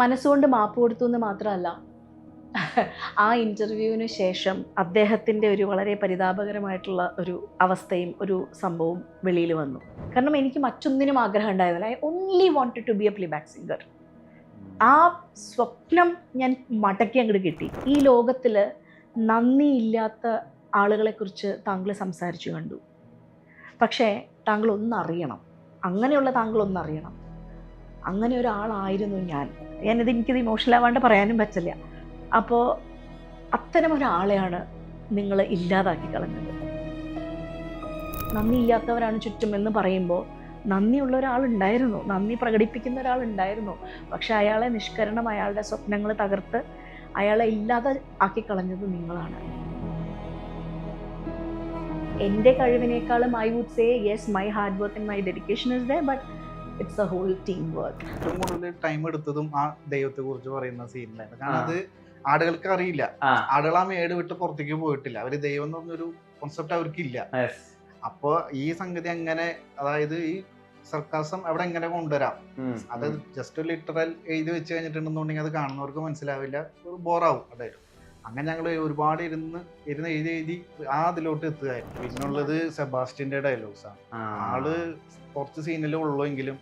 മനസ്സുകൊണ്ട് മാപ്പ് കൊടുത്തു എന്ന് മാത്രമല്ല, ആ ഇൻ്റർവ്യൂവിന് ശേഷം അദ്ദേഹത്തിൻ്റെ ഒരു വളരെ പരിതാപകരമായിട്ടുള്ള ഒരു അവസ്ഥയും ഒരു സംഭവവും വെളിയിൽ വന്നു. കാരണം എനിക്ക് മറ്റൊന്നിനും ആഗ്രഹം ഉണ്ടായിരുന്നില്ല. I only wanted to be a playback singer. ആ സ്വപ്നം ഞാൻ മടക്കി അങ്ങോട്ട് കിട്ടി. ഈ ലോകത്തിൽ നന്ദിയില്ലാത്ത ആളുകളെക്കുറിച്ച് താങ്കൾ സംസാരിച്ചു കണ്ടു. പക്ഷേ താങ്കൾ ഒന്നറിയണം, അങ്ങനെയുള്ള താങ്കൾ ഒന്നറിയണം, അങ്ങനെ ഒരാളായിരുന്നു ഞാനിത് എനിക്കിത് ഇമോഷണൽ ആവാണ്ട് പറയാനും പറ്റില്ല. അപ്പോൾ അത്തരം ഒരാളെയാണ് നിങ്ങൾ ഇല്ലാതാക്കി കളഞ്ഞത്. നന്ദിയില്ലാത്തവരാണ് ചുറ്റും എന്ന് പറയുമ്പോൾ നന്ദിയുള്ള ഒരാളുണ്ടായിരുന്നു, നന്ദി പ്രകടിപ്പിക്കുന്ന ഒരാളുണ്ടായിരുന്നു. പക്ഷെ അയാളെ നിഷ്കരണം, അയാളുടെ സ്വപ്നങ്ങൾ തകർത്ത് അയാളെ ഇല്ലാതെ ആക്കി കളഞ്ഞത് നിങ്ങളാണ്. എൻ്റെ കഴിവിനേക്കാളും I would say yes, my hard work and my dedication is there, but it's a whole team work. ഏറ്റവും കൂടുതൽ ടൈം എടുത്തതും ആ ദൈവത്തെ കുറിച്ച് പറയുന്ന സീനിലാണ്. കാരണം അത് ആളുകൾക്ക് അറിയില്ല. ആളുകൾ ആ മേട് വിട്ട് പുറത്തേക്ക് പോയിട്ടില്ല. അവര് ദൈവം എന്ന് പറഞ്ഞൊരു കോൺസെപ്റ്റ് അവർക്കില്ല. അപ്പൊ ഈ സംഗതി എങ്ങനെ, അതായത് ഈ സർക്കാസം അവിടെ എങ്ങനെ കൊണ്ടുവരാം, അത് ജസ്റ്റ് ലിറ്ററൽ എഴുതി വെച്ച് കഴിഞ്ഞിട്ടുണ്ടെന്നുണ്ടെങ്കിൽ അത് കാണുന്നവർക്ക് മനസ്സിലാവില്ല, ബോറാവും. അതായത് അങ്ങനെ ഞങ്ങൾ ഒരുപാട് ഇരുന്ന് എഴുതി ആ അതിലോട്ട് എത്തുകയായിരുന്നു. പിന്നുള്ളത് സെബാസ്റ്റ്യന്റെ ഡയലോഗ്സാണ്. ആള് കുറച്ച് സീനിലേ ഉള്ളൂ എങ്കിലും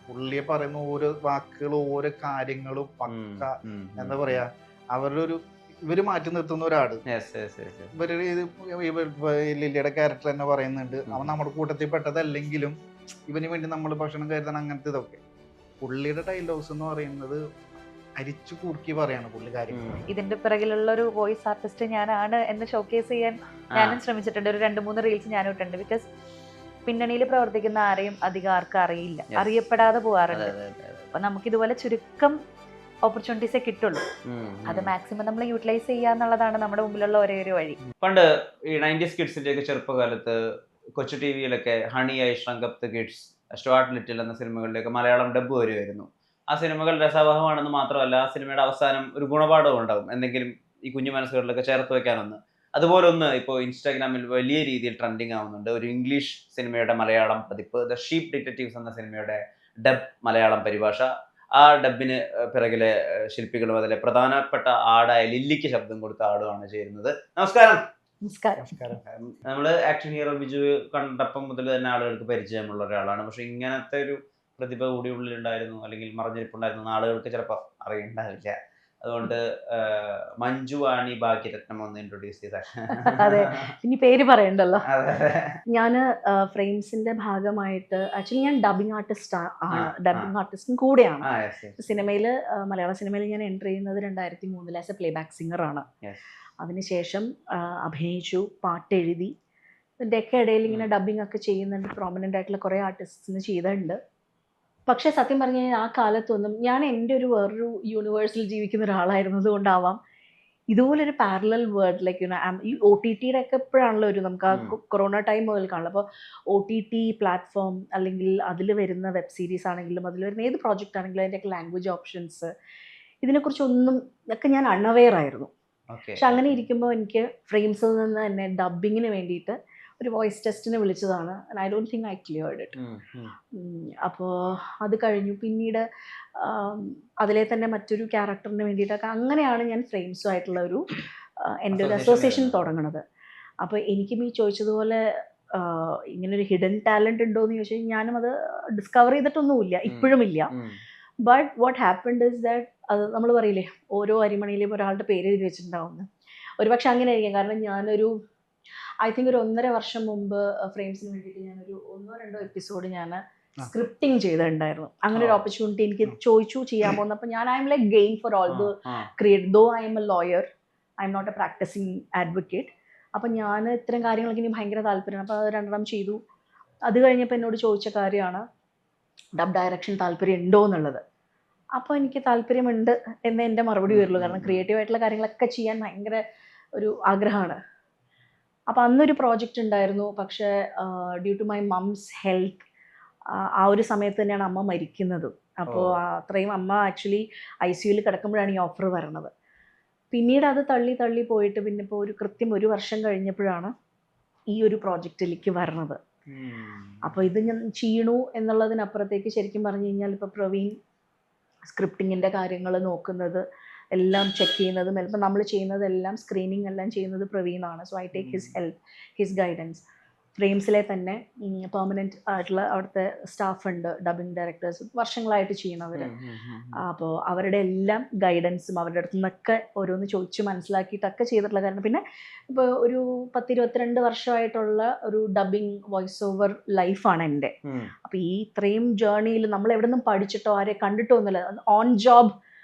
പുള്ളിയെ പറയുന്ന ഓരോ വാക്കുകളും ഓരോ കാര്യങ്ങളും പക്ക എന്താ പറയാ, അവരുടെ ഒരു ഇവര് മാറ്റി നിർത്തുന്ന ഒരാള്. ലില്ലിയുടെ ക്യാരക്ടർ തന്നെ പറയുന്നുണ്ട്, അവൻ നമ്മുടെ കൂട്ടത്തിൽ പെട്ടതല്ലെങ്കിലും ഇവന് വേണ്ടി നമ്മൾ ഭക്ഷണം കരുതണം, അങ്ങനത്തെ ഇതൊക്കെ. പുള്ളിയുടെ ഡയലോഗ്സ് എന്ന് പറയുന്നത് അരിച്ചു കൂർക്കി പറയാണ് പുള്ളി കാര്യങ്ങൾ. ഇതിന്റെ പിറകിലുള്ള ഒരു വോയിസ് ആർട്ടിസ്റ്റ് ഞാനാണ് എന്ന് ഷോക്കേസ് ചെയ്യാൻ ഞാനും ശ്രമിച്ചിട്ടുണ്ട്. ഒരു 2-3 റീൽസ് ഞാനും ഇട്ടുണ്ട്. ബിക്കോസ് പിന്നണിയിൽ പ്രവർത്തിക്കുന്ന ആരെയും അധികം ആർക്കും അറിയില്ല, അറിയപ്പെടാതെ പോകാറുണ്ട്. അപ്പൊ നമുക്ക് ഇതുപോലെ ചുരുക്കം ഓപ്പർച്യൂണിറ്റീസേ കിട്ടുള്ളൂ. അത് മാക്സിമം നമ്മൾ യൂട്ടിലൈസ് ചെയ്യാന്നുള്ളതാണ് നമ്മുടെ മുമ്പിലുള്ള ഒരേ ഒരു വഴി. പണ്ട് ഈ 90s കിഡ്സിന്റെ ഒക്കെ ചെറുപ്പകാലത്ത് കൊച്ചു ടി വിയിലൊക്കെ honey I shrunk up the kids, Stuart little എന്ന സിനിമകളിലേക്ക് മലയാളം ഡബ് വരുമായിരുന്നു. ആ സിനിമകൾ രസവഹമാണെന്ന് മാത്രമല്ല, ആ സിനിമയുടെ അവസാനം ഒരു ഗുണപാഠവും ഉണ്ടാകും, എന്തെങ്കിലും ഈ കുഞ്ഞു മനസ്സുകളിലൊക്കെ ചേർത്ത് വെക്കാനൊന്ന്. അതുപോലെ ഒന്ന് ഇപ്പോൾ ഇൻസ്റ്റാഗ്രാമിൽ വലിയ രീതിയിൽ ട്രെൻഡിങ് ആവുന്നുണ്ട് ഒരു ഇംഗ്ലീഷ് സിനിമയുടെ മലയാളം പതിപ്പ്, ദ ഷീപ്പ് ഡിറ്റക്റ്റീവ്സ് എന്ന സിനിമയുടെ ഡബ് മലയാളം പരിഭാഷ. ആ ഡബിന് പിറകിലെ ശില്പികളും അതിലെ പ്രധാനപ്പെട്ട ആടായ ലില്ലിക്ക് ശബ്ദം കൊടുത്ത ആളുമാണ് ചേരുന്നത്. നമസ്കാരം. നമ്മള് ആക്ഷൻ ഹീറോ ബിജു കണ്ടപ്പം മുതൽ തന്നെ ആളുകൾക്ക് പരിചയമുള്ള ഒരാളാണ്. പക്ഷെ ഇങ്ങനത്തെ ഒരു പ്രതിഭ കൂടി ഉള്ളിലുണ്ടായിരുന്നു, അല്ലെങ്കിൽ മറഞ്ഞിരിപ്പുണ്ടായിരുന്നു ആളുകൾക്ക് ചിലപ്പോൾ അറിയണ്ടാവില്ല. അതുകൊണ്ട് മഞ്ജു വാണി ഭാഗ്യരത്നം ഒന്ന് ഇൻട്രൊഡ്യൂസ് ചെയ്ത. അതെ, ഇനി പേര് പറയണ്ടല്ലോ. ഞാൻ ഫ്രെയിംസിന്റെ ഭാഗമായിട്ട് ആക്ച്വലി ഞാൻ ഡബിങ് ആർട്ടിസ്റ്റ് ആണ്, ഡബിങ് ആർട്ടിസ്റ്റും കൂടെയാണ്. സിനിമയിൽ, മലയാള സിനിമയിൽ ഞാൻ എൻ്റർ ചെയ്യുന്നത് 2003 ആസ് എ പ്ലേബാക്ക് സിംഗർ ആണ്. അതിനുശേഷം അഭിനയിച്ചു, പാട്ടെഴുതി. ഇതിൻ്റെയൊക്കെ ഇടയിൽ ഇങ്ങനെ ഡബിങ് ഒക്കെ ചെയ്യുന്നുണ്ട്, പ്രോമിനൻ്റ് ആയിട്ടുള്ള കുറേ ആർട്ടിസ്റ്റിന് ചെയ്തിട്ടുണ്ട്. പക്ഷേ സത്യം പറഞ്ഞു കഴിഞ്ഞാൽ ആ കാലത്തൊന്നും ഞാൻ എൻ്റെ ഒരു വേറൊരു യൂണിവേഴ്സിൽ ജീവിക്കുന്ന ഒരാളായിരുന്നത് കൊണ്ടാവാം ഇതുപോലൊരു പാരലൽ വേൾഡിലേക്ക് ഈ OTTയുടെ ഒക്കെ എപ്പോഴാണല്ലോ ഒരു നമുക്ക് ആ കൊറോണ ടൈം മുതൽ കാണില്ല. അപ്പോൾ OTT പ്ലാറ്റ്ഫോം അല്ലെങ്കിൽ അതിൽ വരുന്ന വെബ് സീരീസ് ആണെങ്കിലും അതിൽ വരുന്ന ഏത് പ്രോജക്റ്റ് ആണെങ്കിലും അതിൻ്റെയൊക്കെ ലാംഗ്വേജ് ഓപ്ഷൻസ് ഇതിനെക്കുറിച്ചൊന്നും ഒക്കെ ഞാൻ അൺഅവെയർ ആയിരുന്നു. പക്ഷെ അങ്ങനെ ഇരിക്കുമ്പോൾ എനിക്ക് ഫ്രെയിംസിൽ നിന്ന് തന്നെ ഡബിങ്ങിന് വേണ്ടിയിട്ട് ഒരു വോയിസ് ടെസ്റ്റിന് വിളിച്ചതാണ്. I don't think I cleared it. അപ്പോൾ അത് കഴിഞ്ഞു. പിന്നീട് അതിലെ തന്നെ മറ്റൊരു ക്യാരക്ടറിന് വേണ്ടിയിട്ടൊക്കെ അങ്ങനെയാണ് ഞാൻ ഫ്രെയിംസുമായിട്ടുള്ള ഒരു എൻ്റെ ഒരു അസോസിയേഷൻ തുടങ്ങുന്നത്. അപ്പോൾ എനിക്കും ഈ ചോദിച്ചതുപോലെ ഇങ്ങനൊരു ഹിഡൻ ടാലൻറ്റ് ഉണ്ടോ എന്ന് ചോദിച്ചാൽ ഞാനും അത് ഡിസ്കവർ ചെയ്തിട്ടൊന്നുമില്ല, ഇപ്പോഴും ഇല്ല. But what happened is that, അത് നമ്മൾ പറയില്ലേ ഓരോ അരിമണിയിലും ഒരാളുടെ പേര് എഴുതി വെച്ചിട്ടുണ്ടാവുന്നു. ഒരുപക്ഷെ അങ്ങനെ ആയിരിക്കും. കാരണം ഞാനൊരു ഐ തിങ്ക് ഒരു 1.5 വർഷം മുമ്പ് ഫ്രെയിംസിന് വേണ്ടിയിട്ട് ഞാനൊരു 1-2 എപ്പിസോഡ് ഞാൻ സ്ക്രിപ്റ്റിംഗ് ചെയ്തിട്ടുണ്ടായിരുന്നു. അങ്ങനെ ഒരു ഓപ്പർച്യൂണിറ്റി എനിക്ക് ചോദിച്ചു ചെയ്യാൻ പോകുന്നപ്പോൾ ഞാൻ I'm like game for all the create, though I'm a lawyer, I'm not a practising advocate. അപ്പം ഞാൻ ഇത്തരം കാര്യങ്ങളൊക്കെ എനിക്ക് ഭയങ്കര താല്പര്യമാണ്. അപ്പോൾ അത് 2 ചെയ്തു. അത് കഴിഞ്ഞപ്പോൾ എന്നോട് ചോദിച്ച കാര്യമാണ് ഡബ് ഡയറക്ഷൻ താല്പര്യം ഉണ്ടോ എന്നുള്ളത്. അപ്പോൾ എനിക്ക് താല്പര്യമുണ്ട് എന്ന് എൻ്റെ മറുപടി വരുള്ളൂ. കാരണം ക്രിയേറ്റീവായിട്ടുള്ള കാര്യങ്ങളൊക്കെ ചെയ്യാൻ ഭയങ്കര ഒരു ആഗ്രഹമാണ്. അപ്പോൾ അന്നൊരു പ്രോജക്റ്റ് ഉണ്ടായിരുന്നു. പക്ഷേ due to my mom's health ആ ഒരു സമയത്ത് തന്നെയാണ് അമ്മ മരിക്കുന്നത്. അപ്പോൾ അത്രയും അമ്മ ആക്ച്വലി ICUയിൽ കിടക്കുമ്പോഴാണ് ഈ ഓഫർ വരുന്നത്. പിന്നീട് അത് തള്ളി പോയിട്ട് പിന്നെ ഇപ്പോൾ കൃത്യം 1 വർഷം കഴിഞ്ഞപ്പോഴാണ് ഈ ഒരു പ്രോജക്റ്റിലേക്ക് വരണത്. അപ്പോൾ ഇത് ഞാൻ ചെയ്യണു എന്നുള്ളതിനപ്പുറത്തേക്ക് ശരിക്കും പറഞ്ഞു കഴിഞ്ഞാൽ ഇപ്പോൾ പ്രവീൺ സ്ക്രിപ്റ്റിങ്ങിൻ്റെ കാര്യങ്ങൾ നോക്കുന്നത്, എല്ലാം ചെക്ക് ചെയ്യുന്നതും ഇപ്പം നമ്മൾ ചെയ്യുന്നതെല്ലാം സ്ക്രീനിങ് എല്ലാം ചെയ്യുന്നത് പ്രവീണാണ്. So I take his help, his guidance. ഫ്രെയിംസിലെ തന്നെ പെർമനൻറ്റ് ആയിട്ടുള്ള അവിടുത്തെ സ്റ്റാഫ് ഉണ്ട്, ഡബിങ് ഡയറക്ടേഴ്സ്, വർഷങ്ങളായിട്ട് ചെയ്യുന്നവർ. അപ്പോൾ അവരുടെ എല്ലാം ഗൈഡൻസും അവരുടെ അടുത്തു നിന്നൊക്കെ ഓരോന്ന് ചോദിച്ച് മനസ്സിലാക്കിയിട്ടൊക്കെ ചെയ്തിട്ടുള്ള കാരണം. പിന്നെ ഇപ്പോൾ ഒരു 10-22 വർഷമായിട്ടുള്ള ഒരു ഡബിങ് വോയിസ് ഓവർ ലൈഫാണ് എൻ്റെ. അപ്പോൾ ഈ ഇത്രയും ജേർണിയിൽ നമ്മൾ എവിടെ നിന്നും പഠിച്ചിട്ടോ ആരെ കണ്ടിട്ടോ ഒന്നുമില്ല, ഓൺ ജോബ്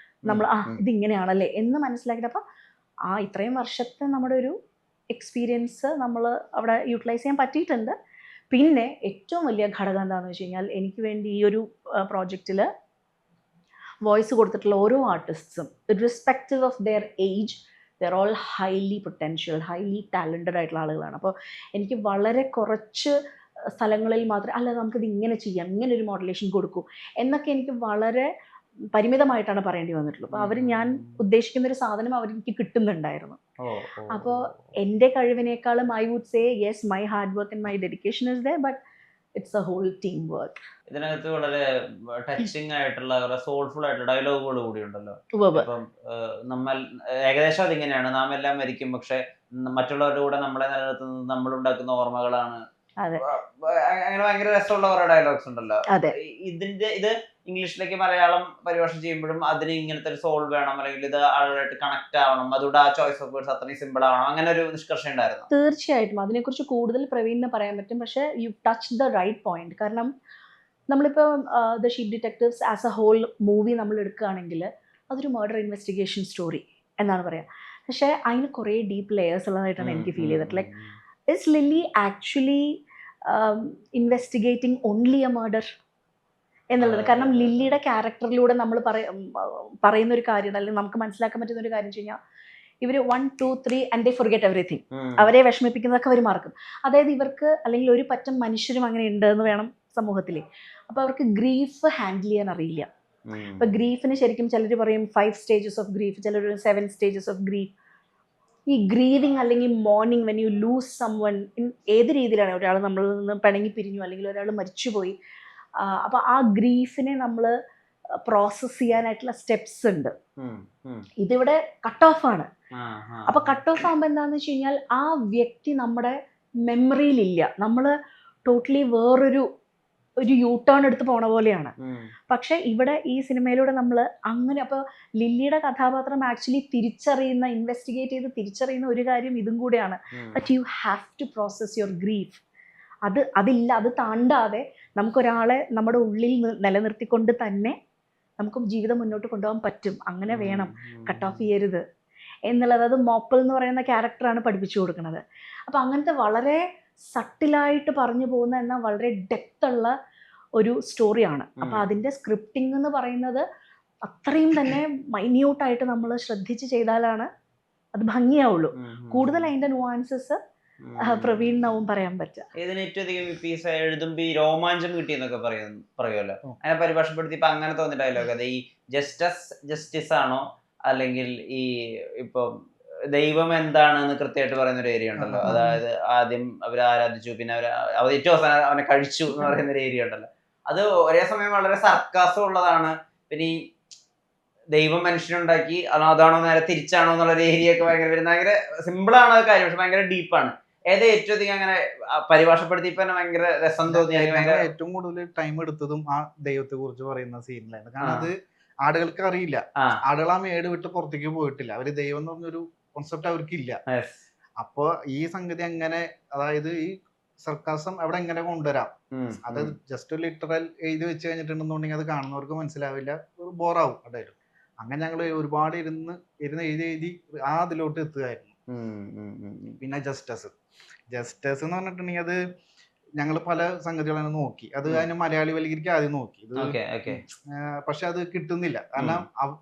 നമ്മൾ ഇതിങ്ങനെയാണല്ലേ എന്ന് മനസ്സിലാക്കിയിട്ട്, അപ്പോൾ ഇത്രയും വർഷത്തെ നമ്മുടെ ഒരു എക്സ്പീരിയൻസ് നമ്മൾ അവിടെ യൂട്ടിലൈസ് ചെയ്യാൻ പറ്റിയിട്ടുണ്ട്. പിന്നെ ഏറ്റവും വലിയ ഘടകം എന്താണെന്ന് വെച്ച് കഴിഞ്ഞാൽ, എനിക്ക് വേണ്ടി ഈ ഒരു പ്രോജക്റ്റിൽ വോയിസ് കൊടുത്തിട്ടുള്ള ഓരോ ആർട്ടിസ്റ്റ്സും irrespective of their age, they're all highly potential, highly talented ആയിട്ടുള്ള ആളുകളാണ്. അപ്പോൾ എനിക്ക് വളരെ കുറച്ച് സ്ഥലങ്ങളിൽ മാത്രമേ അല്ല നമുക്കിത് ഇങ്ങനെ ചെയ്യാം, ഇങ്ങനെ ഒരു മോഡുലേഷൻ കൊടുക്കൂ എന്നൊക്കെ എനിക്ക് വളരെ പരിമിതമായിട്ടാണ് പറയേണ്ടി വന്നിട്ടുള്ളൂ. അപ്പോൾ അവർ ഞാൻ ഉദ്ദേശിക്കുന്ന ഒരു സാധനം അവർക്ക് കിട്ടുന്നുണ്ടായിരുന്നു. അപ്പോൾ എൻ്റെ കഴിവിനേക്കാളും I would say yes, my hard work and my dedication is there, but it's a whole team work. ഇതിനകത്ത് വളരെ ടച്ചിങ് ആയിട്ടുള്ള സോൾഫുൾ ആയിട്ടുള്ള ഡയലോഗുകൾ കൂടി ഉണ്ടല്ലോ. ഇപ്പം നമ്മൾ ഏകദേശം അതിങ്ങനെയാണ്, നാം എല്ലാം മരിക്കും, പക്ഷെ മറ്റുള്ളവരുടെ കൂടെ നമ്മളെ നിലനിർത്തുന്നത് നമ്മൾ ഉണ്ടാക്കുന്ന ഓർമ്മകളാണ്. അങ്ങനെ ഭയങ്കര രസമുള്ള കുറെ ഡയലോഗ്സ് ഉണ്ടല്ലോ. ഇത് ഇംഗ്ലീഷിലേക്ക് മലയാളം പരിഭാഷ ചെയ്യുമ്പോഴും അതിന് ഇങ്ങനത്തെ ഒരു സോൾ വേണം, അല്ലെങ്കിൽ ഇത് ആളുകളായിട്ട് കണക്ട് ആവണം, അതുകൊണ്ട് ആ ചോയ്സ് ഓഫ് വേർഡ്സ് അത്രയും സിമ്പിൾ ആവണം, അങ്ങനെ ഒരു നിഷ്കർഷം ഉണ്ടായിരുന്നു. തീർച്ചയായിട്ടും അതിനെക്കുറിച്ച് കൂടുതൽ പ്രവീണിന് പറയാൻ പറ്റും. പക്ഷേ you touch the right point. കാരണം നമ്മളിപ്പോൾ the sheep detectives as a whole movie നമ്മൾ എടുക്കുകയാണെങ്കിൽ അതൊരു മർഡർ ഇൻവെസ്റ്റിഗേഷൻ സ്റ്റോറി എന്നാണ് പറയുക. പക്ഷേ അതിന് കുറേ ഡീപ്പ് ലെയേഴ്സ് ഉള്ളതായിട്ടാണ് എനിക്ക് ഫീൽ ചെയ്തിട്ട്. Like is Lily actually investigating only a murder എന്നുള്ളത്? കാരണം ലില്ലിയുടെ ക്യാരക്ടറിലൂടെ നമ്മൾ പറയുന്ന ഒരു കാര്യം, അല്ലെങ്കിൽ നമുക്ക് മനസ്സിലാക്കാൻ പറ്റുന്ന ഒരു കാര്യം വെച്ച് കഴിഞ്ഞാൽ, ഇവർ 1, 2, 3 ആൻഡ് ദേ ഫൊർഗെറ്റ് എവറിത്തിങ്. അവരെ വിഷമിപ്പിക്കുന്നതൊക്കെ അവർ മറക്കും. അതായത് ഇവർക്ക്, അല്ലെങ്കിൽ ഒരു പറ്റം മനുഷ്യരും അങ്ങനെ ഉണ്ട് എന്ന് വേണം സമൂഹത്തിൽ. അപ്പോൾ അവർക്ക് ഗ്രീഫ് ഹാൻഡിൽ ചെയ്യാൻ അറിയില്ല. അപ്പോൾ ഗ്രീഫിന് ശരിക്കും ചിലർ പറയും 5 stages ഓഫ് ഗ്രീഫ്, ചിലർ 7 stages ഓഫ് ഗ്രീഫ്. ഈ ഗ്രീവിങ് അല്ലെങ്കിൽ mourning when you lose someone, ഏത് രീതിയിലാണ് ഒരാൾ നമ്മളിൽ നിന്ന് പിണങ്ങി പിരിഞ്ഞു, അല്ലെങ്കിൽ ഒരാൾ മരിച്ചുപോയി, അപ്പോൾ ആ ഗ്രീഫിനെ നമ്മൾ പ്രോസസ്സ് ചെയ്യാനായിട്ടുള്ള സ്റ്റെപ്സ് ഉണ്ട്. ഇതിവിടെ കട്ട് ഓഫ് ആണ്. അപ്പോൾ കട്ട് ഓഫ് ആകുമ്പോൾ എന്താണെന്ന് വെച്ച് കഴിഞ്ഞാൽ ആ വ്യക്തി നമ്മുടെ മെമ്മറിയിലില്ല, നമ്മൾ ടോട്ടലി വേറൊരു യൂ ടേൺ എടുത്ത് പോണ പോലെയാണ്. പക്ഷെ ഇവിടെ ഈ സിനിമയിലൂടെ നമ്മൾ അങ്ങനെ, അപ്പോൾ ലില്ലിയുടെ കഥാപാത്രം ആക്ച്വലി തിരിച്ചറിയുന്ന, ഇൻവെസ്റ്റിഗേറ്റ് ചെയ്ത് തിരിച്ചറിയുന്ന ഒരു കാര്യം ഇതും കൂടെയാണ്, that you have to process your grief. അത് താണ്ടാതെ നമുക്കൊരാളെ നമ്മുടെ ഉള്ളിൽ നിലനിർത്തിക്കൊണ്ട് തന്നെ നമുക്ക് ജീവിതം മുന്നോട്ട് കൊണ്ടുപോകാൻ പറ്റും. അങ്ങനെ വേണം, കട്ട് ഓഫ് ചെയ്യരുത് എന്നുള്ളത് അത് മോപ്പൽ എന്ന് പറയുന്ന ക്യാരക്ടറാണ് പഠിപ്പിച്ചു കൊടുക്കുന്നത്. അപ്പോൾ അങ്ങനത്തെ വളരെ സട്ടിലായിട്ട് പറഞ്ഞു പോകുന്ന, എന്നാൽ വളരെ ഡെപ്ത് ഉള്ള ഒരു സ്റ്റോറിയാണ്. അപ്പോൾ അതിൻ്റെ സ്ക്രിപ്റ്റിംഗ് എന്ന് പറയുന്നത് അത്രയും തന്നെ മൈന്യൂട്ടായിട്ട് നമ്മൾ ശ്രദ്ധിച്ച് ചെയ്താലാണ് അത് ഭംഗിയാവുള്ളൂ. കൂടുതൽ അതിൻ്റെ നുവാൻസസ് പ്രവീണിനാവും പറയാൻ പറ്റുക. ഇതിന് ഏറ്റവും അധികം ഈ പീസ് എഴുതുമ്പോൾ ഈ രോമാഞ്ചം കിട്ടിയെന്നൊക്കെ പറയുമല്ലോ, അങ്ങനെ പരിഭാഷപ്പെടുത്തി ഇപ്പൊ അങ്ങനെ തോന്നിയിട്ടായാലോ, അത് ഈ ജസ്റ്റിസ് ആണോ, അല്ലെങ്കിൽ ഈ ഇപ്പൊ ദൈവം എന്താണെന്ന് കൃത്യമായിട്ട് പറയുന്ന ഒരു ഏരിയ ഉണ്ടല്ലോ. അതായത് ആദ്യം അവർ ആരാധിച്ചു, പിന്നെ അവർ ഏറ്റവും അവസാനം അവനെ കഴിച്ചു എന്ന് പറയുന്ന ഒരു ഏരിയ ഉണ്ടല്ലോ. അത് ഒരേ സമയം വളരെ സർക്കാസം ഉള്ളതാണ്. പിന്നെ ഈ ദൈവം മനുഷ്യനുണ്ടാക്കി, അതാണോ നേരെ തിരിച്ചാണോ എന്നുള്ള ഒരു ഏരിയ ഒക്കെ ഭയങ്കര സിമ്പിളാണ് അത് കാര്യം, പക്ഷെ ഭയങ്കര ഡീപ്പാണ്. ഏത് ഏറ്റവും അധികം അങ്ങനെ പരിഭാഷപ്പെടുത്തിയപ്പോ ഭയങ്കര രസം തോന്നി? ഏറ്റവും കൂടുതൽ ടൈം എടുത്തതും ആ ദൈവത്തെ കുറിച്ച് പറയുന്ന സീനിലാണ്. കാരണം അത് ആളുകൾക്ക് അറിയില്ല, ആളുകൾ ആ മേട് വിട്ട് പുറത്തേക്ക് പോയിട്ടില്ല. അവര് ദൈവം എന്ന് പറഞ്ഞൊരു കോൺസെപ്റ്റ് അവർക്കില്ല. അപ്പൊ ഈ സംഗതി എങ്ങനെ, അതായത് ഈ സർക്കാസം അവിടെ എങ്ങനെ കൊണ്ടുവരാം, അത് ജസ്റ്റ് ലിറ്ററൽ എഴുതി വെച്ച് കഴിഞ്ഞിട്ടുണ്ടെന്നുണ്ടെങ്കിൽ അത് കാണുന്നവർക്ക് മനസ്സിലാവില്ല, ഒരു ബോറാവും അതായത്. അങ്ങനെ ഞങ്ങൾ ഒരുപാട് ഇരുന്ന് എഴുതി ആ അതിലോട്ട് എത്തുകയായിരുന്നു. പിന്നെ ജസ്റ്റസ് എന്ന് പറഞ്ഞിട്ടുണ്ടെങ്കിൽ അത് ഞങ്ങൾ പല സംഗതികളും നോക്കി. അത് അതിന് മലയാളി വൽക്കരിക്കാൻ ആദ്യം നോക്കി, പക്ഷെ അത് കിട്ടുന്നില്ല. കാരണം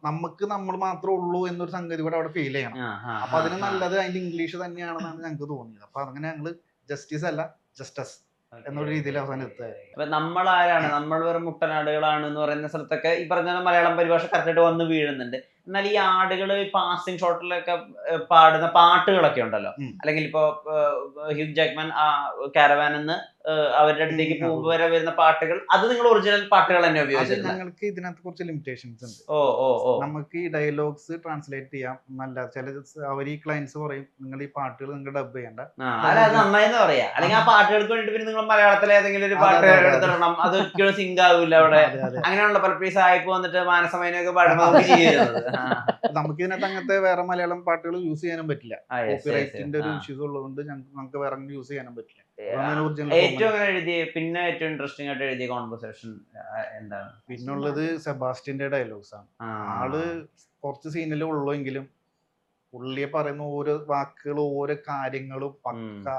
നമുക്ക് നമ്മൾ മാത്രമേ ഉള്ളൂ എന്നൊരു സംഗതി കൂടെ അവിടെ ഫീൽ ചെയ്യണം. അപ്പൊ അതിന് നല്ലത് അതിന്റെ ഇംഗ്ലീഷ് തന്നെയാണെന്നാണ് ഞങ്ങൾക്ക് തോന്നിയത്. അപ്പൊ അങ്ങനെ ഞങ്ങള് ജസ്റ്റിസ് അല്ല ജസ്റ്റസ് എന്നൊരു രീതിയിൽ അവസാനം എത്തുക. നമ്മൾ ആരാണ്, നമ്മൾ വെറും മുട്ടനാടുകളാണ് എന്ന് പറയുന്ന സ്ഥലത്തൊക്കെ ഈ പറഞ്ഞ മലയാളം പരിഭാഷ കറക്റ്റായിട്ട് വന്ന് വീഴുന്നുണ്ട്. എന്നാൽ ഈ ആടുകൾ പാസിംഗ് ഷോട്ടിലൊക്കെ പാടുന്ന പാട്ടുകളൊക്കെ ഉണ്ടല്ലോ, അല്ലെങ്കിൽ ഇപ്പോ ഹ്യൂ ജാക്ക്മാൻ കാരവാൻ എന്ന് അവരുടെ അടുത്തേക്ക് പോകുമ്പോൾ വരെ വരുന്ന പാട്ടുകൾ, അത് നിങ്ങൾ ഒറിജിനൽ പാട്ടുകൾ തന്നെ ഉപയോഗിച്ചിട്ടുണ്ട്? ഞങ്ങൾക്ക് ഇതിനകത്ത് കുറച്ച് ലിമിറ്റേഷൻസ് ഉണ്ട്. ഓ നമുക്ക് ഈ ഡയലോഗ്സ് ട്രാൻസ്ലേറ്റ് ചെയ്യാം എന്നല്ല, ചില അവർ ഈ ക്ലയൻസ് പറയും നിങ്ങൾ ഈ പാട്ടുകൾ നിങ്ങൾ ഡബ് ചെയ്യണ്ട. അത് നന്നായിന്ന് പറയാ, അല്ലെങ്കിൽ ആ പാട്ടുകൾക്ക് വേണ്ടി പിന്നെ നിങ്ങൾ മലയാളത്തിലെ ഏതെങ്കിലും ഒരു പാട്ട് എടുത്തിടണം, അതൊരിക്കലും സിങ്ക് ആവില്ല അവിടെ. അങ്ങനെയുള്ള പലപ്പോഴും സായിപ്പ് വന്നിട്ട് മാനസമയനൊക്കെ പാടുമ്പോൾ നമുക്ക് ഇതിനകത്ത് അങ്ങനത്തെ വേറെ മലയാളം പാട്ടുകൾ യൂസ് ചെയ്യാനും പറ്റില്ല. കോപ്പിറൈറ്റിന്റെ ഒരു ഇഷ്യൂസ് ഉള്ളതുകൊണ്ട് നമുക്ക് വേറെ യൂസ് ചെയ്യാനും പറ്റില്ല. ഏറ്റവും അങ്ങനെ എഴുതിയ പിന്നെ ഏറ്റവും ഇൻട്രസ്റ്റിംഗ് ആയിട്ട് എഴുതിയ കോൺവെർസേഷൻ എന്താണ്? പിന്നുള്ളത് സെബാസ്റ്റ്യന്റെ ഡയലോഗ്സ് ആണ്. ആള് കുറച്ച് സീനിലേ ഉള്ളൂ എങ്കിലും പുള്ളിയെ പറയുന്ന ഓരോ വാക്കുകളും ഓരോ കാര്യങ്ങളും പക്ക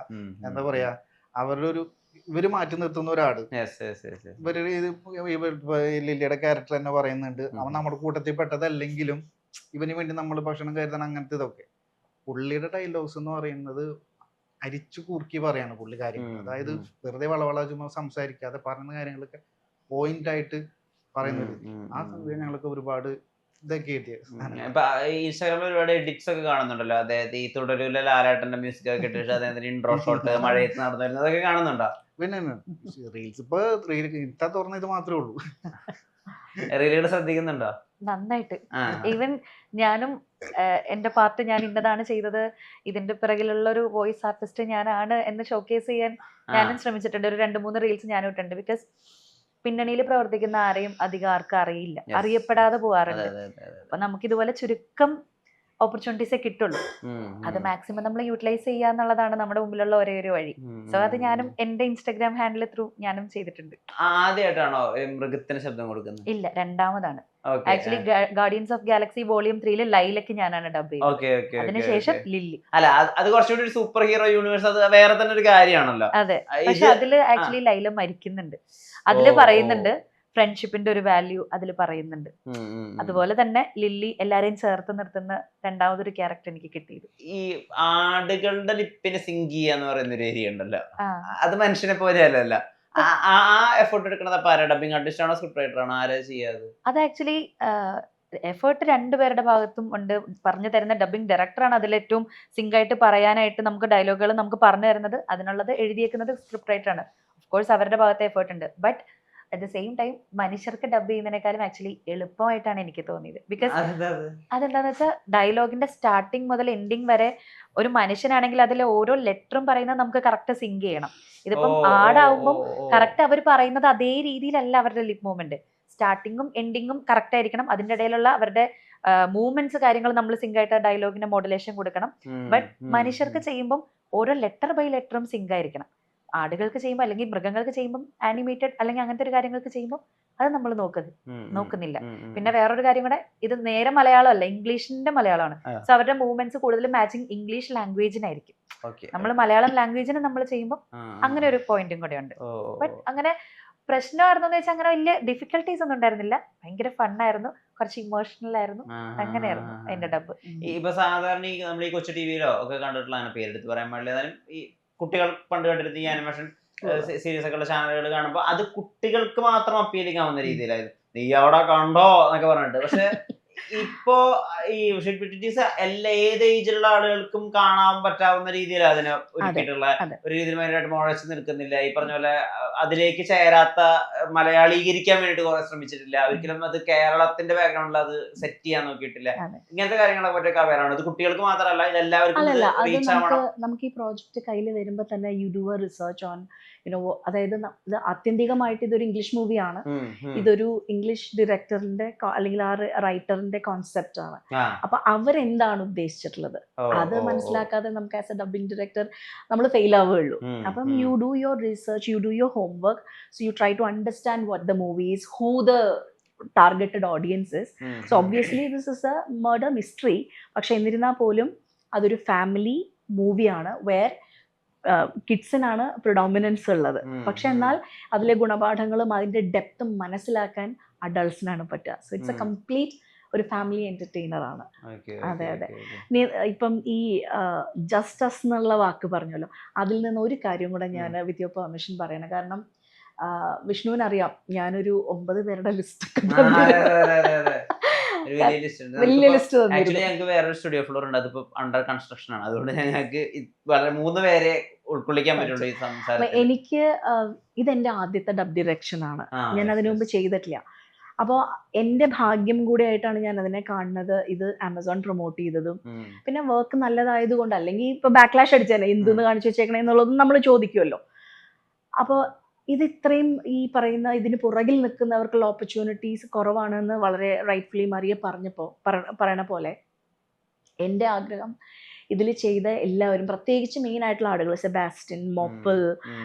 എന്താ പറയാ, അവരുടെ ഒരു ഇവര് മാറ്റി നിർത്തുന്ന ഒരാട്. ഇവര് ലില്ലിയുടെ ക്യാരക്ടർ തന്നെ പറയുന്നുണ്ട്, അവൻ നമ്മുടെ കൂട്ടത്തിൽ പെട്ടതല്ലെങ്കിലും ഇവന് വേണ്ടി നമ്മൾ ഭക്ഷണം കരുതണം, അങ്ങനത്തെ ഇതൊക്കെ. പുള്ളിയുടെ ഡയലോഗ്സ് എന്ന് പറയുന്നത് അരിച്ചു കുറുക്കി പറയാണ് പുള്ളി കാര്യങ്ങൾ. അതായത് വെറുതെ വളവള ചുമ്മാ സംസാരിക്കാതെ പറയുന്ന കാര്യങ്ങളൊക്കെ പോയിന്റ് ആയിട്ട് പറയുന്നത്. ആ സമയം ഞങ്ങൾക്ക് ഒരുപാട് ഇതൊക്കെ ഇൻസ്റ്റാഗ്രാമിൽ ഒരുപാട് എഡിറ്റ്സ് ഒക്കെ കാണുന്നുണ്ടല്ലോ, അതായത് ഈ തുടരൂല ലാലേട്ടന്റെ മ്യൂസിക് ഒക്കെ ഇട്ടിട്ട് അദ്ദേഹത്തിന്റെ ഇൻട്രോ ഷോട്ട് മഴയത്ത് നടന്നു വരുന്നത് അതൊക്കെ കാണുന്നുണ്ടോ? പിന്നെ റീൽസ് ഇപ്പൊ ഇട്ടാ തുറന്ന ഇത് മാത്രമേ ഉള്ളൂ. റീലുകൾ ശ്രദ്ധിക്കുന്നുണ്ടോ? നന്നായിട്ട്. ഈവൻ ഞാനും എന്റെ പാർട്ട് ഞാൻ ഇന്നതാണ് ചെയ്തത്, ഇതിന്റെ പിറകിലുള്ള ഒരു വോയിസ് ആർട്ടിസ്റ്റ് ഞാനാണ് എന്ന് ഷോക്കേസ് ചെയ്യാൻ ഞാനും ശ്രമിച്ചിട്ടുണ്ട്. ഒരു 2-3 റീൽസ് ഞാനും ഇട്ടുണ്ട്. ബിക്കോസ് പിന്നണിയിൽ പ്രവർത്തിക്കുന്ന ആരെയും അധികം ആർക്കും അറിയില്ല, അറിയപ്പെടാതെ പോകാറുണ്ട്. അപ്പൊ നമുക്ക് ഇതുപോലെ ചുരുക്കം ഓപ്പർച്യൂണിറ്റീസേ കിട്ടുള്ളൂ. അത് മാക്സിമം നമ്മൾ യൂട്ടിലൈസ് ചെയ്യുക എന്നുള്ളതാണ് നമ്മുടെ മുമ്പിലുള്ള ഒരേ ഒരു വഴി. സോ അത് ഞാനും എന്റെ ഇൻസ്റ്റാഗ്രാം ഹാൻഡിൽ ത്രൂ ഞാനും ചെയ്തിട്ടുണ്ട്. ആദ്യമായിട്ടാണോ മൃഗത്തിന് ശബ്ദം കൊടുക്കുന്നത്? ഇല്ല, രണ്ടാമതാണ്. Actually Guardians of Galaxy volume 3 ലൈലക്ക് ഞാനാണ് ഡബ് ചെയ്തത്. അതിനുശേഷം ലില്ലി. അല്ല, അത് കുറച്ചുകൂടി ഒരു സൂപ്പർ ഹീറോ യൂണിവേഴ്സ്, അത് വേറെ തന്നെ ഒരു കാര്യമാണല്ലോ. അതെ, പക്ഷെ അതില് ആക്ച്വലി ലൈല മരിക്കുന്നുണ്ട്. അതില് പറയുന്നുണ്ട് ഫ്രണ്ട്ഷിപ്പിന്റെ ഒരു വാല്യൂ അതിൽ പറയുന്നുണ്ട്. അതുപോലെ തന്നെ ലില്ലി എല്ലാരെയും ചേർത്ത് നിർത്തുന്ന രണ്ടാമതൊരു ക്യാരക്ടർ എനിക്ക് കിട്ടിയത്. ഈ ആടുകളുടെ ലിപ്പിനെ സിങ്ക് ചെയ്യാന്ന് പറയുന്ന ഒരു ഏരിയ ഉണ്ടല്ലോ, അത് മനുഷ്യനെ പോലെയല്ല. ആ എഫേർട്ട് എടുക്കുന്നത് അപ്പൊ ആരാ? ഡബിങ് ആർട്ടിസ്റ്റ് ആണോ, സ്ക്രിപ്റ്റ് റൈറ്റർ ആണോ, ആരാ ചെയ്യാത്? അത് ആക്ച്വലി എഫേർട്ട് രണ്ടുപേരുടെ ഭാഗത്തും ഉണ്ട്. പറഞ്ഞു തരുന്ന ഡബിങ് ഡയറക്ടറാണ് അതിലേറ്റവും സിങ്ക് ആയിട്ട് പറയാനായിട്ട് നമുക്ക് ഡയലോഗുകൾ നമുക്ക് പറഞ്ഞു തരുന്നത്. അതിനുള്ളത് എഴുതിയേക്കുന്നത് സ്ക്രിപ്റ്റ് റൈറ്റർ ആണ്. ഓഫ് കോഴ്സ് അവരുടെ ഭാഗത്തെ എഫേർട്ട് ഉണ്ട്. But at the same time മനുഷ്യർക്ക് ഡബ് ചെയ്യുന്നതിനേക്കാളും ആക്ച്വലി എളുപ്പമായിട്ടാണ് എനിക്ക് തോന്നിയത്. ബിക്കോസ് അതെന്താന്ന് വെച്ചാൽ ഡയലോഗിന്റെ സ്റ്റാർട്ടിങ് മുതൽ എൻഡിങ് വരെ ഒരു മനുഷ്യനാണെങ്കിൽ അതിലെ ഓരോ ലെറ്ററും പറയുന്നത് നമുക്ക് കറക്റ്റ് സിങ്ക് ചെയ്യണം. ഇതിപ്പം ആടാവുമ്പം കറക്റ്റ് അവർ പറയുന്നത് അതേ രീതിയിലല്ല അവരുടെ ലിപ് മൂവ്മെന്റ്. സ്റ്റാർട്ടിങ്ങും എൻഡിങ്ങും കറക്റ്റ് ആയിരിക്കണം. അതിന്റെ ഇടയിലുള്ള അവരുടെ മൂവ്മെന്റ്സ് കാര്യങ്ങൾ നമ്മൾ സിങ്ക് ആയിട്ട് ഡയലോഗിന്റെ മോഡുലേഷൻ കൊടുക്കണം. ബട്ട് മനുഷ്യർക്ക് ചെയ്യുമ്പം ഓരോ ലെറ്റർ ബൈ ലെറ്ററും സിങ്ക് ആയിരിക്കണം. ആടുകൾക്ക് ചെയ്യുമ്പോൾ അല്ലെങ്കിൽ മൃഗങ്ങൾക്ക് ചെയ്യുമ്പോൾ ആനിമേറ്റഡ് അല്ലെങ്കിൽ അങ്ങനത്തെ ഒരു കാര്യങ്ങൾക്ക് ചെയ്യുമ്പോൾ അത് നമ്മൾ നോക്കുന്നില്ല. പിന്നെ വേറൊരു കാര്യം കൂടെ, ഇത് നേരെ മലയാളം അല്ല, ഇംഗ്ലീഷിന്റെ മലയാളമാണ്. സോ അവരുടെ മൂവ്മെന്റ്സ് കൂടുതലും മാച്ചിങ് ഇംഗ്ലീഷ് ലാംഗ്വേജിനായിരിക്കും. നമ്മൾ മലയാളം ലാംഗ്വേജിന് നമ്മൾ ചെയ്യുമ്പോൾ അങ്ങനെ ഒരു പോയിന്റും കൂടെ ഉണ്ട്. ബട്ട് അങ്ങനെ പ്രശ്നമായിരുന്നു വെച്ചാൽ അങ്ങനെ വലിയ ഡിഫിക്കൽട്ടീസ് ഒന്നും ഉണ്ടായിരുന്നില്ല. ഭയങ്കര ഫണ്ണായിരുന്നു, കുറച്ച് ഇമോഷണൽ ആയിരുന്നു. അങ്ങനെയായിരുന്നു അതിന്റെ ഡബ്. ഇപ്പൊ സാധാരണ നമ്മൾ ഈ കൊച്ചു ടിവിയിലോ ഒക്കെ കണ്ടിട്ടുള്ള പേരെടുത്ത് പറയാൻ പാടില്ല, ഈ കുട്ടികൾ പണ്ട് കണ്ടിരുന്ന ഈ ആനിമേഷൻ സീരീസ് ഒക്കെ ഉള്ള ചാനലുകൾ കാണുമ്പോൾ അത് കുട്ടികൾക്ക് മാത്രം അപ്പീലിംഗ് ആവുന്ന രീതിയിലായിരുന്നു. നീ അവിടെ കണ്ടോ എന്നൊക്കെ പറഞ്ഞിട്ട്. പക്ഷെ ഇപ്പോ ഈ ഏത് ഏജിലുള്ള ആളുകൾക്കും കാണാൻ പറ്റാവുന്ന രീതിയിൽ അതിനെ ഒരുക്കിയിട്ടുള്ള ഒരു രീതിയിൽ ഭയങ്കരമായിട്ട് മുഴച്ചു നിൽക്കുന്നില്ല. ഈ പറഞ്ഞ പോലെ അതിലേക്ക് ചേരാത്ത മലയാളീകരിക്കാൻ വേണ്ടിട്ട് കുറെ ശ്രമിച്ചിട്ടില്ല. ഒരിക്കലും അത് കേരളത്തിന്റെ ബാക്ക്ഗ്രൗണ്ടിൽ അത് സെറ്റ് ചെയ്യാൻ നോക്കിയിട്ടില്ല. ഇങ്ങനത്തെ കാര്യങ്ങളെ പറ്റിയൊക്കെ അവരാണ്. ഇത് കുട്ടികൾക്ക് മാത്രമല്ല, ഇത് എല്ലാവർക്കും. നമുക്ക് ഈ പ്രോജക്റ്റ് കയ്യിൽ വരുമ്പോൾ തന്നെ you do A research on അതായത് ഇത് ആത്യന്തികമായിട്ട് ഇതൊരു ഇംഗ്ലീഷ് മൂവിയാണ്. ഇതൊരു ഇംഗ്ലീഷ് ഡയറക്ടറിന്റെ അല്ലെങ്കിൽ ആ റൈറ്ററിന്റെ കോൺസെപ്റ്റ് ആണ്. അപ്പൊ അവരെന്താണ് ഉദ്ദേശിച്ചിട്ടുള്ളത് അത് മനസ്സിലാക്കാതെ നമുക്ക് ആസ് എ ഡബിങ് ഡയറക്ടർ നമ്മൾ ഫെയിൽ ആവുകയുള്ളൂ. അപ്പം you do your research, you do your homework, so you try to understand what the movie is, who the targeted audiences. So obviously this is a murder mystery. പക്ഷെ എന്നിരുന്നാൽ പോലും അതൊരു family മൂവിയാണ് where കിഡ്സിനാണ് predominance ഉള്ളത്. പക്ഷെ എന്നാൽ അതിലെ ഗുണപാഠങ്ങളും അതിന്റെ ഡെപ്തും മനസ്സിലാക്കാൻ അഡൾട്ട്സിനാണ് പറ്റുക. സോ ഇറ്റ്സ് എ കംപ്ലീറ്റ് ഒരു ഫാമിലി എന്റർടൈനർ ആണ്. അതെ അതെ. ഇപ്പം ഈ ജസ്റ്റസ് എന്നുള്ള വാക്ക് പറഞ്ഞല്ലോ, അതിൽ നിന്ന് ഒരു കാര്യം കൂടെ ഞാൻ വിത്ത് യുവർ പെർമിഷൻ പറയണം. കാരണം വിഷ്ണുവിനറിയാം ഞാനൊരു 9 പേരുടെ ലിസ്റ്റ് ഒക്കെ ഒരു വലിയ ലിസ്റ്റ് ഉണ്ട്. വലിയ ലിസ്റ്റ് ആക്ച്വലി തന്നിരുന്നു. ഞങ്ങൾക്ക് വേറൊരു സ്റ്റുഡിയോ ഫ്ലോർ ഉണ്ട്, അതിപ്പോ അണ്ടർ കൺസ്ട്രക്ഷൻ ആണ്. അതുകൊണ്ട് ഞങ്ങൾക്ക് വളരെ 3 പേരെ ഉൾക്കൊള്ളിക്കാൻ പറ്റുള്ളൂ ഈ അപ്പൊ സംസാരത്തിൽ. എനിക്ക് ഇതെന്റെ ആദ്യത്തെ ഡബ് ഡിറക്ഷൻ ആണ്. ഞാൻ അതിനു മുമ്പ് ചെയ്തിട്ടില്ല. അപ്പോൾ എൻ്റെ ഭാഗ്യം കൂടി ആയിട്ടാണ് ഞാൻ അതിനെ കാണുന്നത്. ഇത് ആമസോൺ പ്രൊമോട്ട് ചെയ്തതും പിന്നെ വർക്ക് നല്ലതായത് കൊണ്ട്, അല്ലെങ്കിൽ ഇപ്പൊ ബാക്ക്ലാഷ് അടിച്ചേനെ എന്തെന്ന് കാണിച്ചു വെച്ചേക്കണേ എന്നുള്ളതും നമ്മൾ ചോദിക്കുമല്ലോ. അപ്പോൾ ഇത് ഇത്രയും ഈ പറയുന്ന ഇതിന് പുറകിൽ നിൽക്കുന്നവർക്കുള്ള ഓപ്പർച്യൂണിറ്റീസ് കുറവാണെന്ന് വളരെ റൈറ്റ്ഫുള്ളി മറിയ പറയണ പോലെ എൻ്റെ ആഗ്രഹം ഇതിൽ ചെയ്ത എല്ലാവരും, പ്രത്യേകിച്ച് മെയിൻ ആയിട്ടുള്ള ആളുകൾ, സെബാസ്റ്റ്യൻ, മോപ്പിൾ,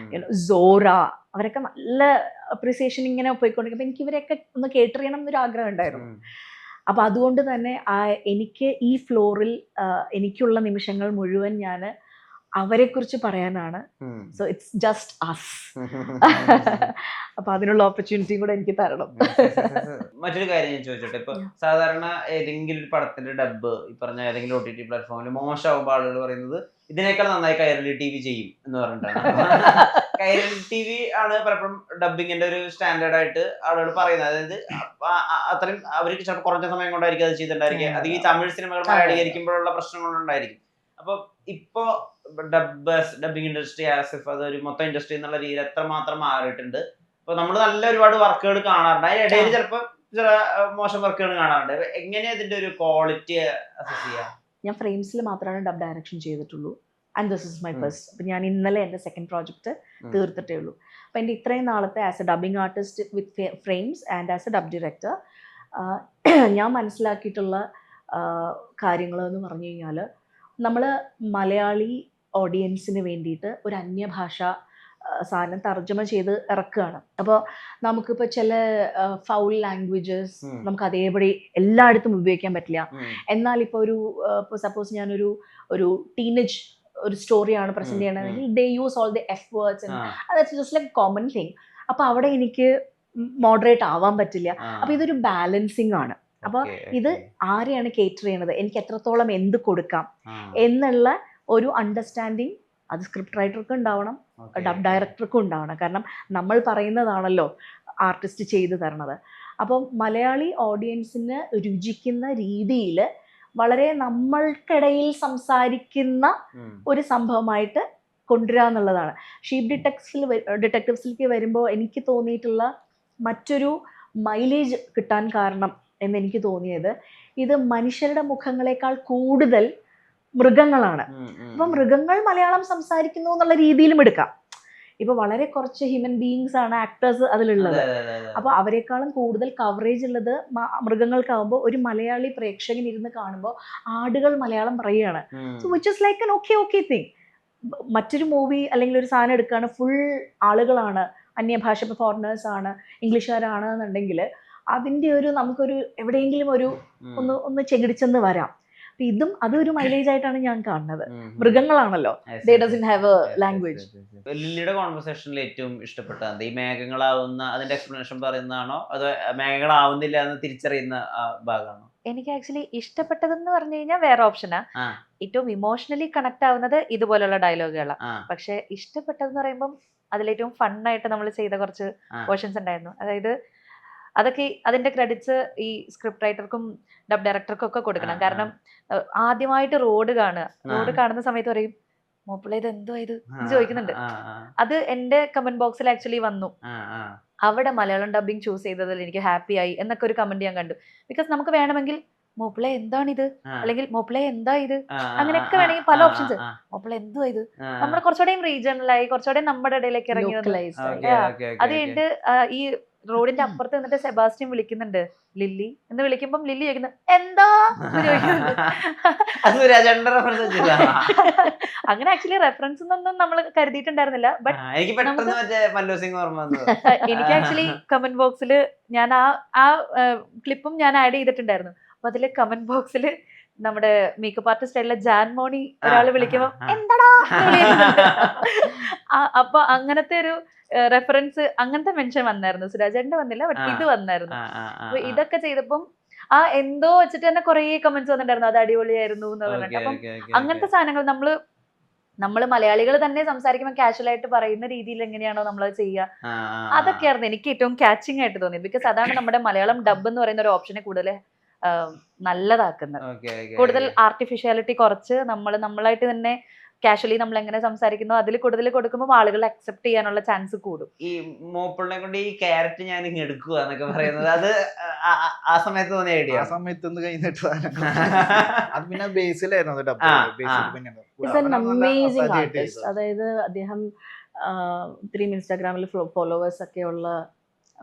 സോറ, അവരൊക്കെ നല്ല അപ്രിസിയേഷൻ ഇങ്ങനെ പോയിക്കൊണ്ടിരിക്കും. അപ്പം എനിക്ക് ഇവരെയൊക്കെ ഒന്ന് കേട്ടറിയണം എന്നൊരു ആഗ്രഹം ഉണ്ടായിരുന്നു. അപ്പം അതുകൊണ്ട് തന്നെ എനിക്ക് ഈ ഫ്ലോറിൽ എനിക്കുള്ള നിമിഷങ്ങൾ മുഴുവൻ ഞാൻ അവരെക്കുറിച്ച് പറയാനാണ്. So it's just us. അപ്പൊ അതിനുള്ള ഓപ്പർച്യൂണിറ്റിയും കൂടെ എനിക്ക് തരണം. മറ്റൊരു കാര്യം ഞാൻ ചോദിച്ചോട്ടെ, ഇപ്പൊ സാധാരണ ഏതെങ്കിലും ഒരു പടത്തിന്റെ ഡബ് ഈ പറഞ്ഞ ഏതെങ്കിലും OTT പ്ലാറ്റ്ഫോമിൽ മോശമാകുമ്പോൾ ആളുകൾ പറയുന്നത് ഇതിനേക്കാൾ നന്നായി കൈരളി TV ചെയ്യും എന്ന് പറഞ്ഞിട്ടാണ്. കൈരളി TV ആണ് പലപ്പോഴും ഡബിങ്ങിന്റെ ഒരു സ്റ്റാൻഡേർഡ് ആയിട്ട് ആളുകൾ പറയുന്നത്. അതായത് അത്രയും അവർക്ക് ചിലപ്പോൾ കുറഞ്ഞ സമയം കൊണ്ടായിരിക്കും അത് ചെയ്തിട്ടുണ്ടായിരിക്കും. അത് ഈ തമിഴ് സിനിമകൾ മലയാളീകരിക്കുമ്പോഴുള്ള പ്രശ്നങ്ങളുണ്ടായിരിക്കും. അപ്പൊ ഇപ്പോ ഡബിങ് ഇൻഡസ്ട്രി ആസിഫ് അതൊരു മൊത്തം ഇൻഡസ്ട്രി എന്നുള്ള രീതിയിൽ എത്രമാത്രം മാറിയിട്ടുണ്ട്. ഇപ്പൊ നമ്മൾ നല്ല ഒരുപാട് വർക്കുകൾ കാണാറുണ്ട്, അതിന് ഇടയിൽ ചിലപ്പോൾ ചില മോശം വർക്കുകൾ കാണാറുണ്ട്. എങ്ങനെയാ ഇതിന്റെ ഒരു ക്വാളിറ്റി അസസ് ചെയ്യാം? ഞാൻ ഫ്രെയിംസിൽ മാത്രമാണ് ഡബ് ഡയറക്ഷൻ ചെയ്തിട്ടുള്ളൂ. And this is my first. അപ്പം ഞാൻ ഇന്നലെ എൻ്റെ സെക്കൻഡ് പ്രോജക്റ്റ് തീർത്തിട്ടേ ഉള്ളൂ. അപ്പം എൻ്റെ ഇത്രയും നാളത്തെ as a dubbing artist with frames and as A dub director ഞാൻ മനസ്സിലാക്കിയിട്ടുള്ള കാര്യങ്ങൾ എന്ന് പറഞ്ഞു കഴിഞ്ഞാൽ, നമ്മൾ മലയാളി ഓഡിയൻസിന് വേണ്ടിയിട്ട് ഒരു അന്യഭാഷ സാധനം തർജ്ജമ ചെയ്ത് ഇറക്കുകയാണ്. അപ്പോൾ നമുക്കിപ്പോൾ ചില ഫൗൾ ലാംഗ്വേജസ് നമുക്ക് അതേപടി എല്ലായിടത്തും ഉപയോഗിക്കാൻ പറ്റില്ല. എന്നാൽ ഇപ്പോൾ ഇപ്പോൾ സപ്പോസ് ഞാനൊരു ടീനേജ് ഒരു സ്റ്റോറിയാണ് പ്രസന്റ് ചെയ്യണമെങ്കിൽ ദേ use all the F words, that's just like common thing. അപ്പോൾ അവിടെ എനിക്ക് മോഡറേറ്റ് ആവാൻ പറ്റില്ല. അപ്പോൾ ഇതൊരു ബാലൻസിങ് ആണ്. അപ്പോൾ ഇത് ആരെയാണ് കേറ്റർ ചെയ്യണത്, എനിക്ക് എത്രത്തോളം എന്ത് കൊടുക്കാം എന്നുള്ള ഒരു അണ്ടർസ്റ്റാൻഡിങ് അത് സ്ക്രിപ്റ്റ് റൈറ്റർക്കും ഉണ്ടാവണം, ഡബ് ഡയറക്ടർക്കും ഉണ്ടാവണം. കാരണം നമ്മൾ പറയുന്നതാണല്ലോ ആർട്ടിസ്റ്റ് ചെയ്തു തരണത്. അപ്പം മലയാളി ഓഡിയൻസിന് രുചിക്കുന്ന രീതിയിൽ വളരെ നമ്മൾക്കിടയിൽ സംസാരിക്കുന്ന ഒരു സംഭവമായിട്ട് കൊണ്ടുവരാന്നുള്ളതാണ്. ഷീപ്പ് ഡിറ്റക്റ്റീവ്സിലേക്ക് വരുമ്പോൾ എനിക്ക് തോന്നിയിട്ടുള്ള മറ്റൊരു മൈലേജ് കിട്ടാൻ കാരണം എന്നെനിക്ക് തോന്നിയത്, ഇത് മനുഷ്യരുടെ മുഖങ്ങളെക്കാൾ കൂടുതൽ മൃഗങ്ങളാണ്. അപ്പൊ മൃഗങ്ങൾ മലയാളം സംസാരിക്കുന്നു എന്നുള്ള രീതിയിലും എടുക്കാം. ഇപ്പൊ വളരെ കുറച്ച് ഹ്യൂമൻ ബീയിങ്സ് ആണ് ആക്ടേഴ്സ് അതിലുള്ളത്. അപ്പൊ അവരെക്കാളും കൂടുതൽ കവറേജ് ഉള്ളത് മൃഗങ്ങൾക്കാവുമ്പോൾ ഒരു മലയാളി പ്രേക്ഷകൻ ഇരുന്ന് കാണുമ്പോൾ ആടുകൾ മലയാളം പറയുകയാണ്. So which is like an okay thing. മറ്റൊരു മൂവി അല്ലെങ്കിൽ ഒരു സാധനം എടുക്കുകയാണ്, ഫുൾ ആളുകളാണ്, അന്യഭാഷ ഫോറിനേഴ്സ് ആണ്, ഇംഗ്ലീഷുകാരാണ് എന്നുണ്ടെങ്കിൽ അതിൻ്റെ ഒരു നമുക്കൊരു എവിടെയെങ്കിലും ഒരു ഒന്ന് ചെകിടിച്ചെന്ന് വരാം. ഇതും അതൊരു മൈലേജ് ആയിട്ടാണ് ഞാൻ കാണുന്നത്. മൃഗങ്ങളാണല്ലോ, they doesn't have a language. ലില്ലിയുടെ കോൺവെർസേഷനിൽ ഏറ്റവും ഇഷ്ടപ്പെട്ടത് ഈ മേഘങ്ങളാവുന്ന അതിന്റെ എക്സ്പ്ലനേഷൻ പറയുന്നതാണോ അതോ മേഘങ്ങളാവുന്നില്ല എന്ന് തിരിച്ചറിയുന്ന ഭാഗമാണോ? എനിക്ക് ആക്ച്വലി ഇഷ്ടപ്പെട്ടതെന്ന് പറഞ്ഞു കഴിഞ്ഞാൽ വേറെ ഓപ്ഷനാ. ഏറ്റവും ഇമോഷണലി കണക്ട് ആവുന്നത് ഇതുപോലുള്ള ഡയലോഗുകളാണ്. പക്ഷെ ഇഷ്ടപ്പെട്ടതെന്ന് പറയുമ്പോൾ അതിലേറ്റവും ഫണ്ണായിട്ട് നമ്മൾ ചെയ്ത കുറച്ച് പോർഷൻസ് ഉണ്ടായിരുന്നു. അതായത് അതൊക്കെ അതിന്റെ ക്രെഡിറ്റ്സ് ഈ സ്ക്രിപ്റ്റ് റൈറ്റർക്കും ഡബ് ഡയറക്ടർക്കും ഒക്കെ കൊടുക്കണം. കാരണം ആദ്യമായിട്ട് റോഡ് കാണുന്ന സമയത്ത് പറയും, മോപ്പിള ഇത് എന്തോ ഇത് ചോദിക്കുന്നുണ്ട്. അത് എന്റെ കമന്റ് ബോക്സിൽ ആക്ച്വലി വന്നു. അവിടെ മലയാളം ഡബിങ് ചൂസ് ചെയ്തതിൽ എനിക്ക് ഹാപ്പി ആയി എന്നൊക്കെ ഒരു കമന്റ് ഞാൻ കണ്ടു. ബിക്കോസ് നമുക്ക് വേണമെങ്കിൽ മോപ്പിളെ എന്താണിത്, അല്ലെങ്കിൽ മോപ്പിളെ എന്താ ഇത്, അങ്ങനെയൊക്കെ വേണമെങ്കിൽ പല ഓപ്ഷൻസ്. മോപ്പിളെ എന്തോ ഇത് നമ്മുടെ കുറച്ചുകൂടെയും റീജിയണലായി, കുറച്ചുകൂടെയും നമ്മുടെ ഇടയിലേക്ക് ഇറങ്ങി വന്നു. അത് കഴിഞ്ഞിട്ട് ഈ റോഡിന്റെ അപ്പുറത്ത് നിന്നിട്ട് സെബാസ്റ്റ്യൻ വിളിക്കുന്നുണ്ട്, ലില്ലി എന്ന് വിളിക്കുമ്പം ലില്ലി ചോദിക്കുന്നത് എന്താ അങ്ങനെ. ആക്ച്വലി റെഫറൻസ് ഒന്നും നമ്മൾ കരുതിയിട്ടുണ്ടായിരുന്നില്ല. ബട്ട് എനിക്ക് ആക്ച്വലി കമന്റ് ബോക്സിൽ ഞാൻ ആ ക്ലിപ്പും ഞാൻ ആഡ് ചെയ്തിട്ടുണ്ടായിരുന്നു. അപ്പൊ അതില് കമന്റ് ബോക്സിൽ നമ്മുടെ മേക്കപ്പ് ആർട്ടിസ്റ്റ് ആയിട്ടുള്ള ജാൻമോണി ഒരാള് വിളിക്കുമ്പോ എന്താടാ. അപ്പൊ അങ്ങനത്തെ ഒരു റെഫറൻസ്, അങ്ങനത്തെ മെൻഷൻ വന്നായിരുന്നു. സുരാജേട്ടന്റെ വന്നില്ല, ബട്ട് ഇത് വന്നായിരുന്നു. അപ്പൊ ഇതൊക്കെ ചെയ്തപ്പം എന്തോ വെച്ചിട്ട് തന്നെ കുറെ കമന്റ്സ് വന്നിട്ടുണ്ടായിരുന്നു, അത് അടിപൊളിയായിരുന്നു എന്ന് പറഞ്ഞിട്ട്. അപ്പം അങ്ങനത്തെ സാധനങ്ങൾ നമ്മള് മലയാളികൾ തന്നെ സംസാരിക്കുമ്പോൾ കാഷ്വൽ ആയിട്ട് പറയുന്ന രീതിയിൽ എങ്ങനെയാണോ നമ്മളത് ചെയ്യുക, അതൊക്കെയായിരുന്നു എനിക്ക് ഏറ്റവും ക്യാച്ചിങ് ആയിട്ട് തോന്നിയത്. ബിക്കോസ് അതാണ് നമ്മുടെ മലയാളം ഡബ് എന്ന് പറയുന്ന ഒരു ഓപ്ഷനെ കൂടുതൽ നല്ലതാക്കുന്നത്. കൂടുതൽ ആർട്ടിഫിഷ്യാലിറ്റി കുറച്ച് നമ്മളായിട്ട് തന്നെ കാഷ്വലി നമ്മൾ എങ്ങനെ സംസാരിക്കുന്നു അതിൽ കൂടുതൽ കൊടുക്കുമ്പോൾ ആളുകൾ അക്സെപ്റ്റ് ചെയ്യാനുള്ള ചാൻസ് കൂടും. ഈ മോപ്പിളിനെ കൊണ്ട് ഈ ക്യാരറ്റ് ഞാൻ ഇങ്ങ് എടുക്കുക എന്നൊക്കെ പറയുന്നത് അത് ആ സമയത്ത് തോന്നിയ ഐഡിയ. ആ സമയത്ത് കഴിഞ്ഞിട്ട് അത് പിന്നെ ബേസിലായിരുന്നു. Amazing artist. അതായത് അദ്ദേഹം ഇത്രയും ഇൻസ്റ്റാഗ്രാമിൽ ഫോളോവേഴ്സ് ഒക്കെ ഉള്ള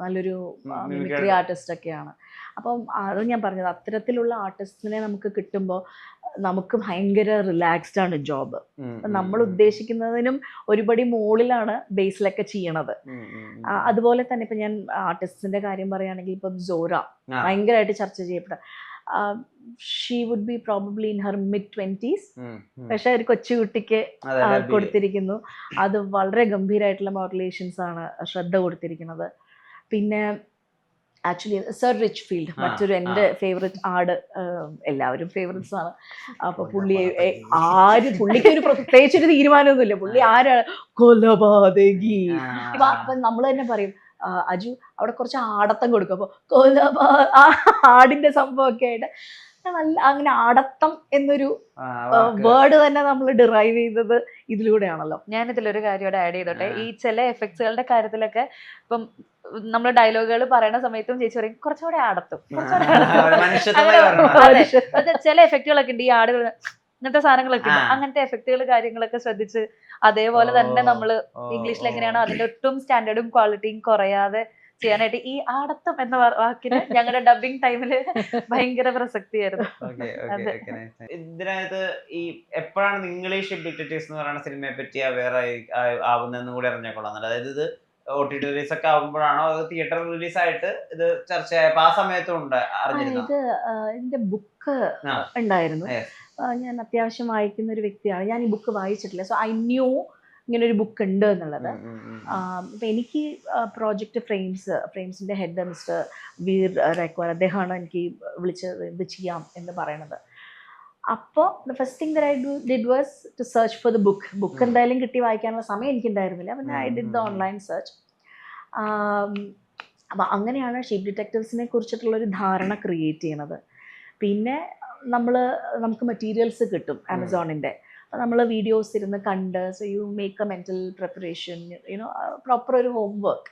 നല്ലൊരു മിമിക്രി ആർട്ടിസ്റ്റ് ഒക്കെയാണ്. അപ്പം അത് ഞാൻ പറഞ്ഞത്, അത്തരത്തിലുള്ള ആർട്ടിസ്റ്റിനെ നമുക്ക് കിട്ടുമ്പോൾ നമുക്ക് ഭയങ്കര റിലാക്സ്ഡ് ആണ് ജോബ്. നമ്മൾ ഉദ്ദേശിക്കുന്നതിനും ഒരുപടി മുകളിലാണ് ബേസിലൊക്കെ ചെയ്യണത്. അതുപോലെ തന്നെ ഇപ്പം ഞാൻ ആർട്ടിസ്റ്റിന്റെ കാര്യം പറയുകയാണെങ്കിൽ ഇപ്പം സോറ ഭയങ്കരമായിട്ട് ചർച്ച ചെയ്യപ്പെട്ട, she would be probably in her mid-20s, പക്ഷെ ഒരു കൊച്ചുകുട്ടിക്ക് കൊടുത്തിരിക്കുന്നു. അത് വളരെ ഗംഭീരമായിട്ടുള്ള മോഡുലേഷൻസ് ആണ് ശ്രദ്ധ കൊടുത്തിരിക്കുന്നത്. പിന്നെ ആക്ച്വലി സർ റിച്ച്ഫീൽഡ് മറ്റൊരു എൻ്റെ ഫേവറേറ്റ് ആട്, എല്ലാവരും ഫേവറേറ്റ്സ് ആണ്. അപ്പോൾ പുള്ളിക്ക് ഒരു പ്രത്യേകിച്ചൊരു തീരുമാനമൊന്നുമില്ല. പുള്ളി ആരാണ് കൊലപാതകി. അപ്പം നമ്മൾ തന്നെ പറയും അജു അവിടെ കുറച്ച് ആടത്തം കൊടുക്കും. അപ്പോൾ ആടിന്റെ സംഭവമൊക്കെ ആയിട്ട് നല്ല അങ്ങനെ ആടത്തം എന്നൊരു വേർഡ് തന്നെ നമ്മൾ ഡിറൈവ് ചെയ്തത് ഇതിലൂടെയാണല്ലോ. ഞാനിതിലൊരു കാര്യം ആഡ് ചെയ്തോട്ടെ. ഈ ചില എഫക്ട്സുകളുടെ കാര്യത്തിലൊക്കെ ഇപ്പം നമ്മൾ ഡയലോഗുകൾ പറയുന്ന സമയത്തും ചേച്ചി പറയും കുറച്ചുകൂടെ ആടത്തും, ചില എഫക്റ്റുകളൊക്കെ ഉണ്ട് ഈ ആടുകൾ ഇങ്ങനത്തെ സാധനങ്ങളൊക്കെ ഉണ്ട്. അങ്ങനത്തെ എഫക്റ്റുകൾ കാര്യങ്ങളൊക്കെ ശ്രദ്ധിച്ച് അതേപോലെ തന്നെ നമ്മള് ഇംഗ്ലീഷിൽ എങ്ങനെയാണോ അതിന്റെ ഒട്ടും സ്റ്റാൻഡേർഡും ക്വാളിറ്റിയും കുറയാതെ ചെയ്യാനായിട്ട് ഈ ആടത്തം എന്ന വാക്കിന് ഞങ്ങളുടെ ഡബിങ് ടൈമില് ഭയങ്കര പ്രസക്തിയായിരുന്നു. ഇതിനകത്ത് ഈ എപ്പോഴാണ് നിങ്ങൾ ഈ ഷിപ്പ് ഡിറ്റക്റ്റീവ്സ് എന്ന് പറയുന്ന സിനിമയെ പറ്റി അവെയർ ആവുന്നതെന്ന് കൂടി അറിഞ്ഞേക്കൊള്ളാം. അതായത് ഇത് OTT റിലീസ് ഒക്കെ ആവുമ്പോഴാണോ തിയേറ്റർ റിലീസ് ആയിട്ട് ഇത് ചർച്ചയായപ്പോ ആ സമയത്തും ഉണ്ട് അറിഞ്ഞിരുന്നു? ഇത് എന്റെ ബുക്ക് ഉണ്ടായിരുന്നു. ഞാൻ അത്യാവശ്യം വായിക്കുന്ന ഒരു വ്യക്തിയാണ്. ഞാൻ ഈ ബുക്ക് വായിച്ചിട്ടില്ല. സോ ഐ ന്യൂ ഇങ്ങനെ ഒരു ബുക്ക് ഉണ്ട് എന്നുള്ളത്. അപ്പം എനിക്ക് പ്രോജക്റ്റ് ഫ്രെയിംസിൻ്റെ ഹെഡ് മിസ്റ്റർ വീർ റെക്വാർ, അദ്ദേഹമാണ് എനിക്ക് വിളിച്ചത് ഇത് ചെയ്യാം എന്ന് പറയണത്. അപ്പോൾ the first thing that I did was to search for the book എന്തായാലും കിട്ടി വായിക്കാനുള്ള സമയം എനിക്കുണ്ടായിരുന്നില്ല. അപ്പം I did the online search. അപ്പം അങ്ങനെയാണ് ഷീപ്പ് ഡിറ്റക്റ്റീവ്സിനെ കുറിച്ചിട്ടുള്ളൊരു ധാരണ ക്രിയേറ്റ് ചെയ്യണത്. പിന്നെ നമുക്ക് മെറ്റീരിയൽസ് കിട്ടും ആമസോണിൻ്റെ. നമ്മൾ വീഡിയോസ് ഇരുന്ന് കണ്ട്, so you make a mental preparation, you know proper ഒരു ഹോം വർക്ക്.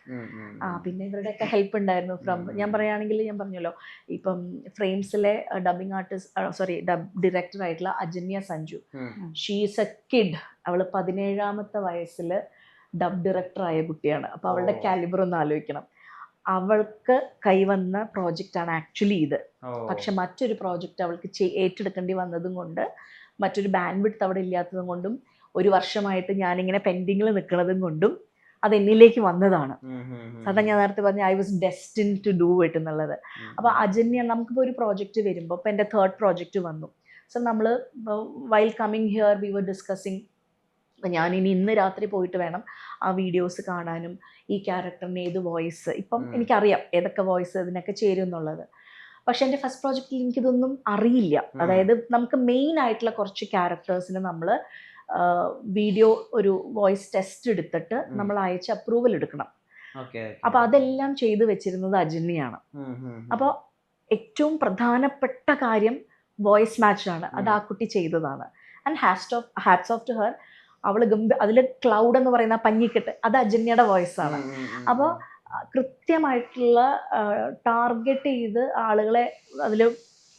പിന്നെ ഇവരുടെയൊക്കെ ഹെൽപ്പ് ഉണ്ടായിരുന്നു ഞാൻ പറയുകയാണെങ്കിൽ ഞാൻ പറഞ്ഞല്ലോ ഇപ്പം ഫ്രെയിംസിലെ ഡബിങ് ആർട്ടിസ്റ്റ് ഡബ് ഡയറക്ടർ ആയിട്ടുള്ള Ajanya Sanju. She is a kid. അവൾ 17ാമത്തെ വയസ്സിൽ ഡബ് ഡയറക്ടറായ കുട്ടിയാണ്. അപ്പോൾ അവളുടെ കാലിബർ ഒന്ന് ആലോചിക്കണം. അവൾക്ക് കൈവന്ന പ്രോജക്റ്റാണ് ആക്ച്വലി ഇത്. പക്ഷെ മറ്റൊരു പ്രോജക്റ്റ് അവൾക്ക് ഏറ്റെടുക്കേണ്ടി വന്നതും കൊണ്ട്, മറ്റൊരു ബാൻഡ് വിഡ്ത്ത് അവിടെ ഇല്ലാത്തതും കൊണ്ടും, ഒരു വർഷമായിട്ട് ഞാനിങ്ങനെ പെൻഡിങ്ങിൽ നിൽക്കുന്നതും കൊണ്ടും അത് എന്നിലേക്ക് വന്നതാണ്. സാധാരണ ഞാൻ നേരത്തെ പറഞ്ഞ I was destined to do it എന്നുള്ളത്. അപ്പോൾ അജന്യ നമുക്കിപ്പോൾ ഒരു പ്രോജക്റ്റ് വരുമ്പോൾ, ഇപ്പോൾ എൻ്റെ 3rd പ്രോജക്റ്റ് വന്നു. സോ നമ്മൾ while coming here we were discussing, ഞാനിനി ഇന്ന് രാത്രി പോയിട്ട് വേണം ആ വീഡിയോസ് കാണാനും ഈ ക്യാരക്ടറിന് ഏത് വോയിസ്, ഇപ്പം എനിക്കറിയാം ഏതൊക്കെ വോയിസ് ഇതിനൊക്കെ ചേരും എന്നുള്ളത്. പക്ഷെ എൻ്റെ ഫസ്റ്റ് പ്രോജക്റ്റിൽ എനിക്കിതൊന്നും അറിയില്ല. അതായത് നമുക്ക് മെയിൻ ആയിട്ടുള്ള കുറച്ച് ക്യാരക്ടേഴ്സിന് നമ്മൾ വീഡിയോ ഒരു വോയിസ് ടെസ്റ്റ് എടുത്തിട്ട് നമ്മൾ അയച്ച് അപ്രൂവൽ എടുക്കണം. അപ്പോൾ അതെല്ലാം ചെയ്തു വെച്ചിരുന്നത് അജന്യാണ്. അപ്പോൾ ഏറ്റവും പ്രധാനപ്പെട്ട കാര്യം വോയിസ് മാച്ചാണ്. അത് ആ കുട്ടി ചെയ്തതാണ്. And hats of two her. അവൾ അതിൽ ക്ലൗഡ് എന്ന് പറയുന്ന പഞ്ഞിക്കെട്ട് അത് അജന്യയുടെ വോയിസാണ്. അപ്പോൾ കൃത്യമായിട്ടുള്ള ടാർഗറ്റ് ചെയ്ത് ആളുകളെ അതിൽ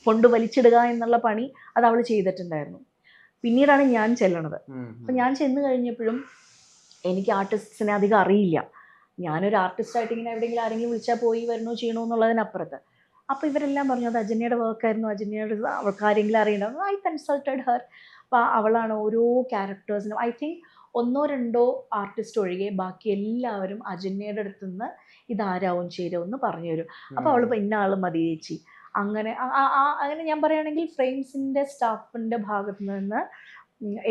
കൊണ്ട് വലിച്ചിടുക എന്നുള്ള പണി അത് അവൾ ചെയ്തിട്ടുണ്ടായിരുന്നു. പിന്നീടാണ് ഞാൻ ചെല്ലണത്. അപ്പം ഞാൻ ചെന്ന് കഴിഞ്ഞപ്പോഴും എനിക്ക് ആർട്ടിസ്റ്റിനെ അധികം അറിയില്ല. ഞാനൊരു ആർട്ടിസ്റ്റായിട്ട് ഇങ്ങനെ എവിടെയെങ്കിലും ആരെങ്കിലും വിളിച്ചാൽ പോയി വരണോ ചെയ്യണോ എന്നുള്ളതിനപ്പുറത്ത്. അപ്പോൾ ഇവരെല്ലാം പറഞ്ഞു അത് അജന്യയുടെ വർക്കായിരുന്നു, അജന്യയുടെ അവൾക്ക് ആരെങ്കിലും അറിയണം. I consulted her. അപ്പോൾ അവളാണ് ഓരോ ക്യാരക്ടേഴ്സിനും, ഐ തിങ്ക് 1-2 ആർട്ടിസ്റ്റ് ഒഴികെ ബാക്കി എല്ലാവരും അജന്യയുടെ അടുത്ത് നിന്ന് ഇതാരാവും ചേരുമെന്ന് പറഞ്ഞു തരും. അപ്പോൾ അവൾ ഇന്ന ആൾ മതി ചേച്ചി. അങ്ങനെ ഞാൻ പറയുകയാണെങ്കിൽ ഫ്രെയിംസിൻ്റെ സ്റ്റാഫിൻ്റെ ഭാഗത്ത് നിന്ന്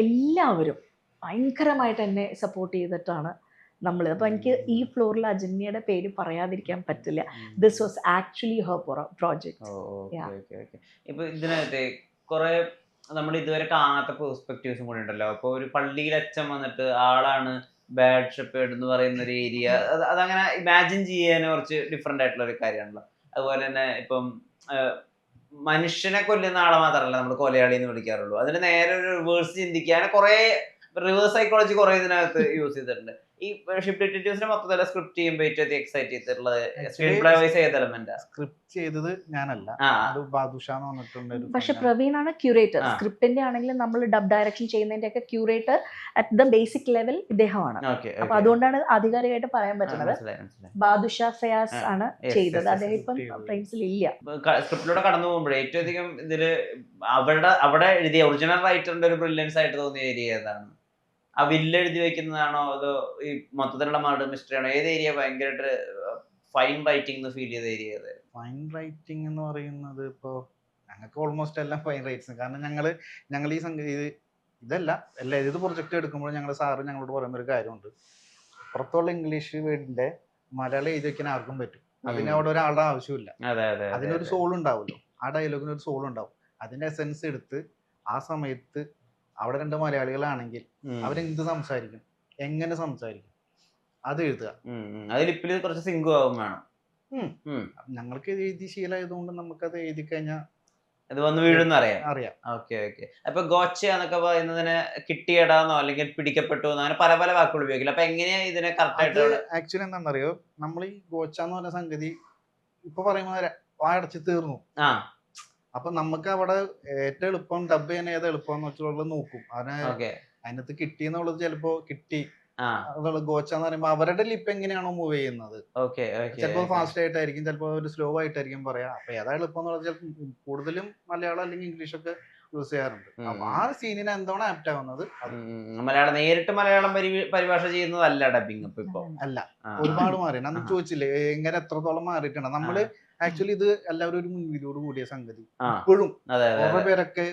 എല്ലാവരും ഭയങ്കരമായിട്ട് എന്നെ സപ്പോർട്ട് ചെയ്തിട്ടാണ് നമ്മൾ. അപ്പോൾ എനിക്ക് ഈ ഫ്ലോറിൽ അജന്യയുടെ പേര് പറയാതിരിക്കാൻ പറ്റില്ല. This was actually her project. ഇപ്പോൾ ഇതിനകത്ത് കുറേ നമ്മൾ ഇതുവരെ കാണാത്ത പെർസ്പെക്റ്റീവ്സും കൂടി ഉണ്ടല്ലോ. അപ്പോൾ ഒരു പള്ളിയിൽ അച്ഛൻ വന്നിട്ട് ആളാണ് ബാഡ് ഷെപ്പേർഡ് എന്ന് പറയുന്ന ഒരു ഏരിയ, അതങ്ങനെ ഇമാജിൻ ചെയ്യാൻ കുറച്ച് ഡിഫറെൻ്റ് ആയിട്ടുള്ള ഒരു കാര്യമാണല്ലോ. അതുപോലെ തന്നെ ഇപ്പം മനുഷ്യനെ കൊല്ലുന്ന ആളെ മാത്രമല്ല നമ്മൾ കൊലയാളി എന്ന് വിളിക്കാറുള്ളൂ. അതിന് നേരെ ഒരു റിവേഴ്സ് ചിന്തിക്കാൻ കുറെ റിവേഴ്സ് സൈക്കോളജി കുറെ ഇതിനകത്ത് യൂസ് ചെയ്തിട്ടുണ്ട്. ഈ ഷിപ്പ് ഡിറ്റക്റ്റീവ്സിനെ മൊത്തത്തില് സ്ക്രിപ്റ്റ് ചെയ്യുമ്പോൾ ഏറ്റവും എക്സൈറ്റ് ചെയ്തിട്ടുള്ളത് സ്ക്രീൻ പ്ലേ വൈസ് ഏത് എലമെന്റാ? സ്ക്രിപ്റ്റ് ചെയ്തത് ഞാനല്ല, അത് ബാദുഷ എന്ന് പറഞ്ഞിട്ടുണ്ട്. പക്ഷെ പ്രവീണാണ് ക്യൂറേറ്റർ. സ്ക്രിപ്റ്റിന്റെ ആണെങ്കിലും നമ്മൾ ഡബ് ഡയറക്ഷൻ ചെയ്യുന്നതിന്റെ ഒക്കെ curator at the basic level ഇദ്ദേഹമാണ്. അപ്പൊ അതുകൊണ്ടാണ് ആധികാരികമായിട്ട് പറയാൻ പറ്റുന്നത്. ബാദുഷ ഫയാസ് ആണ് ചെയ്തത്. അദ്ദേഹം ഇപ്പം ഫ്രെയിംസിൽ ഇല്ല. സ്ക്രിപ്റ്റിലൂടെ കടന്നു പോകുമ്പോൾ ഏറ്റവും അധികം ഇതില് അവിടെ എഴുതിയ ഒറിജിനൽ റൈറ്ററിന്റെ ഒരു ബ്രില്യൻസ് ആയിട്ട് തോന്നിയ ഏരിയ ഏതാണ്? ആ വില്ല് എഴുതി വെക്കുന്നതാണോ അതോ ഈ മൊത്തത്തിലുള്ള മർഡർ മിസ്റ്ററി ആണോ? ഏത് ഏരിയ ഭയങ്കരമായിട്ട് ഫൈൻ റൈറ്റിംഗ് ഫീൽ ചെയ്ത ഏരിയ? ഫൈൻ റൈറ്റിംഗ് എന്ന് പറയുന്നത് ഇപ്പോൾ ഞങ്ങൾക്ക് ഓൾമോസ്റ്റ് എല്ലാം ഫൈൻ റൈറ്റ്സ്. കാരണം ഞങ്ങൾ ഈ സംഗതി ഇതല്ല ഏത് പ്രൊജക്റ്റ് എടുക്കുമ്പോഴും ഞങ്ങൾ സാറ് ഞങ്ങളോട് പറയുന്ന ഒരു കാര്യമുണ്ട്, പുറത്തുള്ള ഇംഗ്ലീഷ് വേർഡിന്റെ മലയാളം എഴുതി വെക്കാൻ ആർക്കും പറ്റും. അതിന് അവിടെ ഒരാളുടെ ആവശ്യമില്ല. അതിനൊരു സോൾ ഉണ്ടാവുമല്ലോ, ആ ഡയലോഗിന് ഒരു സോൾ ഉണ്ടാവും. അതിന്റെ എസെൻസ് എടുത്ത് ആ സമയത്ത് അവിടെ രണ്ട് മലയാളികളാണെങ്കിൽ അവരെന്ത് സംസാരിക്കും, എങ്ങനെ സംസാരിക്കും, അത് എഴുതുക. അതിലിപ്പിൽ കുറച്ച് സിങ്കും ആവും വേണം. ഞങ്ങൾക്ക് എഴുതി ശീലമായതുകൊണ്ട് നമുക്കത് എഴുതി കഴിഞ്ഞാൽ ഇത് വന്ന് വീഴുന്ന അറിയാം. ഓക്കെ. അപ്പൊ ഗോച്ച എന്നൊക്കെ പറയുന്നതിന് കിട്ടിയടാന്നോ അല്ലെങ്കിൽ പിടിക്കപ്പെട്ടു അങ്ങനെ പല പല വാക്കുകൾ ഉപയോഗിക്കില്ല. അപ്പൊ എങ്ങനെയാ ഇതിനെ കറക്റ്റ് ആയിട്ട്? ആക്ച്വലി എന്താണെന്നറിയോ, നമ്മൾ ഈ ഗോച്ച എന്ന് പറഞ്ഞ സംഗതി ഇപ്പൊ പറയുമ്പോൾ വായടച്ച് തീർന്നു. അപ്പൊ നമുക്ക് അവിടെ ഏറ്റവും എളുപ്പം ഡബ് ചെയ്യാൻ ഏതാ എളുപ്പം എന്ന് വെച്ചുള്ളത് നോക്കും. അതിനകത്ത് കിട്ടിയെന്നുള്ളത് ചിലപ്പോ കിട്ടി ഗോച്ച എന്ന് പറയുമ്പോ അവരുടെ ലിപ്പ് എങ്ങനെയാണോ മൂവ് ചെയ്യുന്നത്, ചിലപ്പോ ഫാസ്റ്റ് ആയിട്ടായിരിക്കും, ചിലപ്പോ ഒരു സ്ലോ ആയിട്ടായിരിക്കും പറയാ. അപ്പൊ ഏതാ എളുപ്പം എന്നുള്ളത് ചിലപ്പോൾ കൂടുതലും മലയാളം അല്ലെങ്കിൽ ഇംഗ്ലീഷ് ഒക്കെ യൂസ് ചെയ്യാറുണ്ട്. അപ്പൊ ആ സീനിന് എന്താണ് ആപ്റ്റ് ആവുന്നത്. മലയാളം നേരിട്ട് മലയാളം പരിഭാഷ ചെയ്യുന്നതല്ല ഡബിങ് ഇപ്പൊ അല്ല, ഒരുപാട് മാറി. അന്ന് ചോദിച്ചില്ലേ എങ്ങനെ എത്രത്തോളം മാറിയിട്ടുണ്ട്. നമ്മള് ആക്ച്വലി ഇത് എല്ലാവരും ഒരു മുൻവിധിയോട് കൂടിയ സംഗതി ഇപ്പോഴും കുറെ പേരൊക്കെ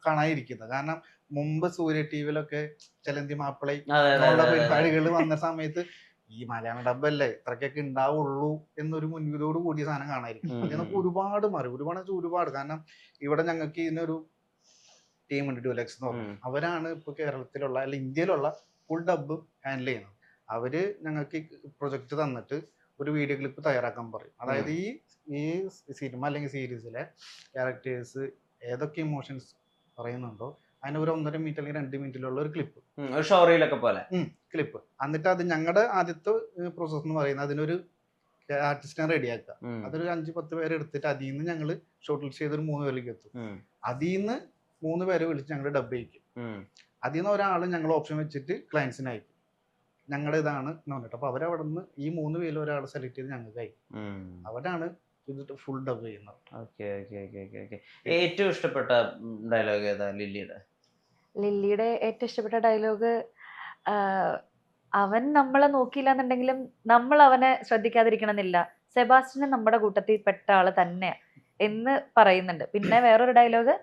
കാണാതിരിക്കുന്നത്. കാരണം മുമ്പ് സൂര്യ ടിവിയിലൊക്കെ ചെലന്തി മാപ്പിള പരിപാടികൾ വന്ന സമയത്ത് ഈ മലയാളം ഡബ്ബല്ലേ ഇത്രക്കൊക്കെ ഉണ്ടാവുള്ളൂ എന്നൊരു മുൻവിധിയോട് കൂടിയ സാധനം കാണാതിരിക്കും. അതിനൊക്കെ ഒരുപാട് മാറി, ഒരുപാട്. കാരണം ഇവിടെ ഞങ്ങൾക്ക് ഇതിനൊരു ടീമുണ്ട്, ഡ്യൂലക്സ് എന്ന് പറഞ്ഞു. അവരാണ് ഇപ്പൊ കേരളത്തിലുള്ള അല്ല ഇന്ത്യയിലുള്ള ഫുൾ ഡബ് ഹാൻഡിൽ ചെയ്യുന്നത്. അവര് ഞങ്ങൾക്ക് പ്രൊജക്ട് തന്നിട്ട് ഒരു വീഡിയോ ക്ലിപ്പ് തയ്യാറാക്കാൻ പറയും. അതായത് ഈ സിനിമ അല്ലെങ്കിൽ സീരീസിലെ ക്യാരക്ടേഴ്സ് ഏതൊക്കെ ഇമോഷൻസ് പറയുന്നുണ്ടോ അതിന് ഒരു 1.5 മിനിറ്റ് അല്ലെങ്കിൽ 2 മിനിറ്റിലുള്ള ഒരു ക്ലിപ്പ്, ഷോറിയിലൊക്കെ പോലെ ക്ലിപ്പ്. എന്നിട്ട് അത് ഞങ്ങളുടെ ആദ്യത്തെ പ്രോസസ് എന്ന് പറയുന്നത് അതിനൊരു ആർട്ടിസ്റ്റിനെ റെഡിയാക്കുക. അതൊരു 5-10 പേരെ എടുത്തിട്ട് അതിൽ നിന്ന് ഞങ്ങൾ ഷോർട്ട് ലിസ്റ്റ് ചെയ്തൊരു 3 പേരിലേക്ക് എത്തും. അതിൽ നിന്ന് 3 പേരെ വിളിച്ച് ഞങ്ങൾ ഡബ് ചെയ്യിക്കും. അതിൽ നിന്ന് ഒരാൾ ഞങ്ങൾ ഓപ്ഷൻ വെച്ചിട്ട് ക്ലയൻസിന് അയക്കും, ഞങ്ങളുടെ ഇതാണ് എന്ന് പറഞ്ഞിട്ട്. അപ്പൊ അവരവിടെ നിന്ന് ഈ 3 പേരിൽ ഒരാളെ സെലക്ട് ചെയ്ത് ഞങ്ങൾക്ക് അയക്കും. അവരാണ് ഇത് ഫുൾ ഡബ് ചെയ്യുന്നത്. ഏറ്റവും ഇഷ്ടപ്പെട്ട ഡയലോഗ് ഏതാ ലില്ലിയുടെ ഏറ്റവും ഇഷ്ടപ്പെട്ട ഡയലോഗ്, അവൻ നമ്മളെ നോക്കിയില്ല എന്നുണ്ടെങ്കിലും നമ്മൾ അവനെ ശ്രദ്ധിക്കാതിരിക്കണം എന്നില്ല, സെബാസ്റ്റ്യൻ നമ്മുടെ കൂട്ടത്തിൽ പെട്ട ആള് തന്നെയാ എന്ന് പറയുന്നുണ്ട്. പിന്നെ വേറൊരു ഡയലോഗ്,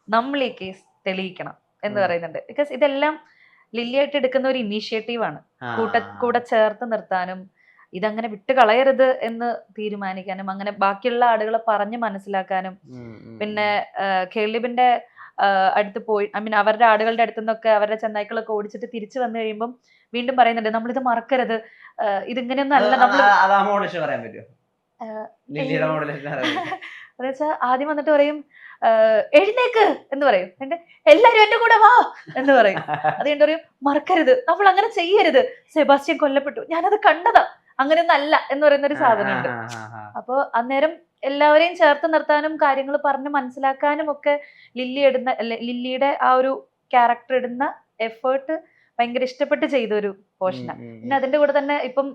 നമ്മൾ ഈ കേസ് തെളിയിക്കണം എന്ന് പറയുന്നുണ്ട്. ബിക്കോസ് ഇതെല്ലാം ലില്ലിയായിട്ട് എടുക്കുന്ന ഒരു ഇനീഷ്യേറ്റീവാണ്, കൂടെ ചേർത്ത് നിർത്താനും ഇതങ്ങനെ വിട്ട് കളയരുത് എന്ന് തീരുമാനിക്കാനും അങ്ങനെ ബാക്കിയുള്ള ആളുകളെ പറഞ്ഞ് മനസ്സിലാക്കാനും. പിന്നെ ഖേലിബിന്റെ അടുത്ത് പോയി അവരുടെ ആടുകളുടെ അടുത്തു നിന്നൊക്കെ അവരുടെ ചെന്നായ്ക്കളൊക്കെ ഓടിച്ചിട്ട് തിരിച്ചു വന്നു കഴിയുമ്പം വീണ്ടും പറയുന്നുണ്ട് നമ്മളിത് മറക്കരുത്, ഇതിങ്ങനെയൊന്നും അല്ല. എന്നുവെച്ചാൽ ആദ്യം വന്നിട്ട് പറയും എഴുന്നേക്ക് എന്ന് പറയും, എന്നിട്ട് എല്ലാരും എന്റെ കൂടെ വാ എന്ന് പറയും. അത് കഴിഞ്ഞിട്ട് പറയും മറക്കരുത്, നമ്മൾ അങ്ങനെ ചെയ്യരുത്, സെബാസ്റ്റ്യൻ കൊല്ലപ്പെട്ടു, ഞാനത് കണ്ടതാ, അങ്ങനെയൊന്നും അല്ല എന്ന് പറയുന്ന ഒരു സാധനമുണ്ട്. അപ്പൊ അന്നേരം എല്ലാവരെയും ചേർത്ത് നിർത്താനും കാര്യങ്ങൾ പറഞ്ഞ് മനസ്സിലാക്കാനും ഒക്കെ ലില്ലിയുടെ ആ ഒരു ക്യാരക്ടർ ഇടുന്ന എഫേർട്ട് ഭയങ്കര ഇഷ്ടപ്പെട്ട് ചെയ്ത ഒരു പോർഷനാണ്. പിന്നെ അതിന്റെ കൂടെ തന്നെ ഇപ്പം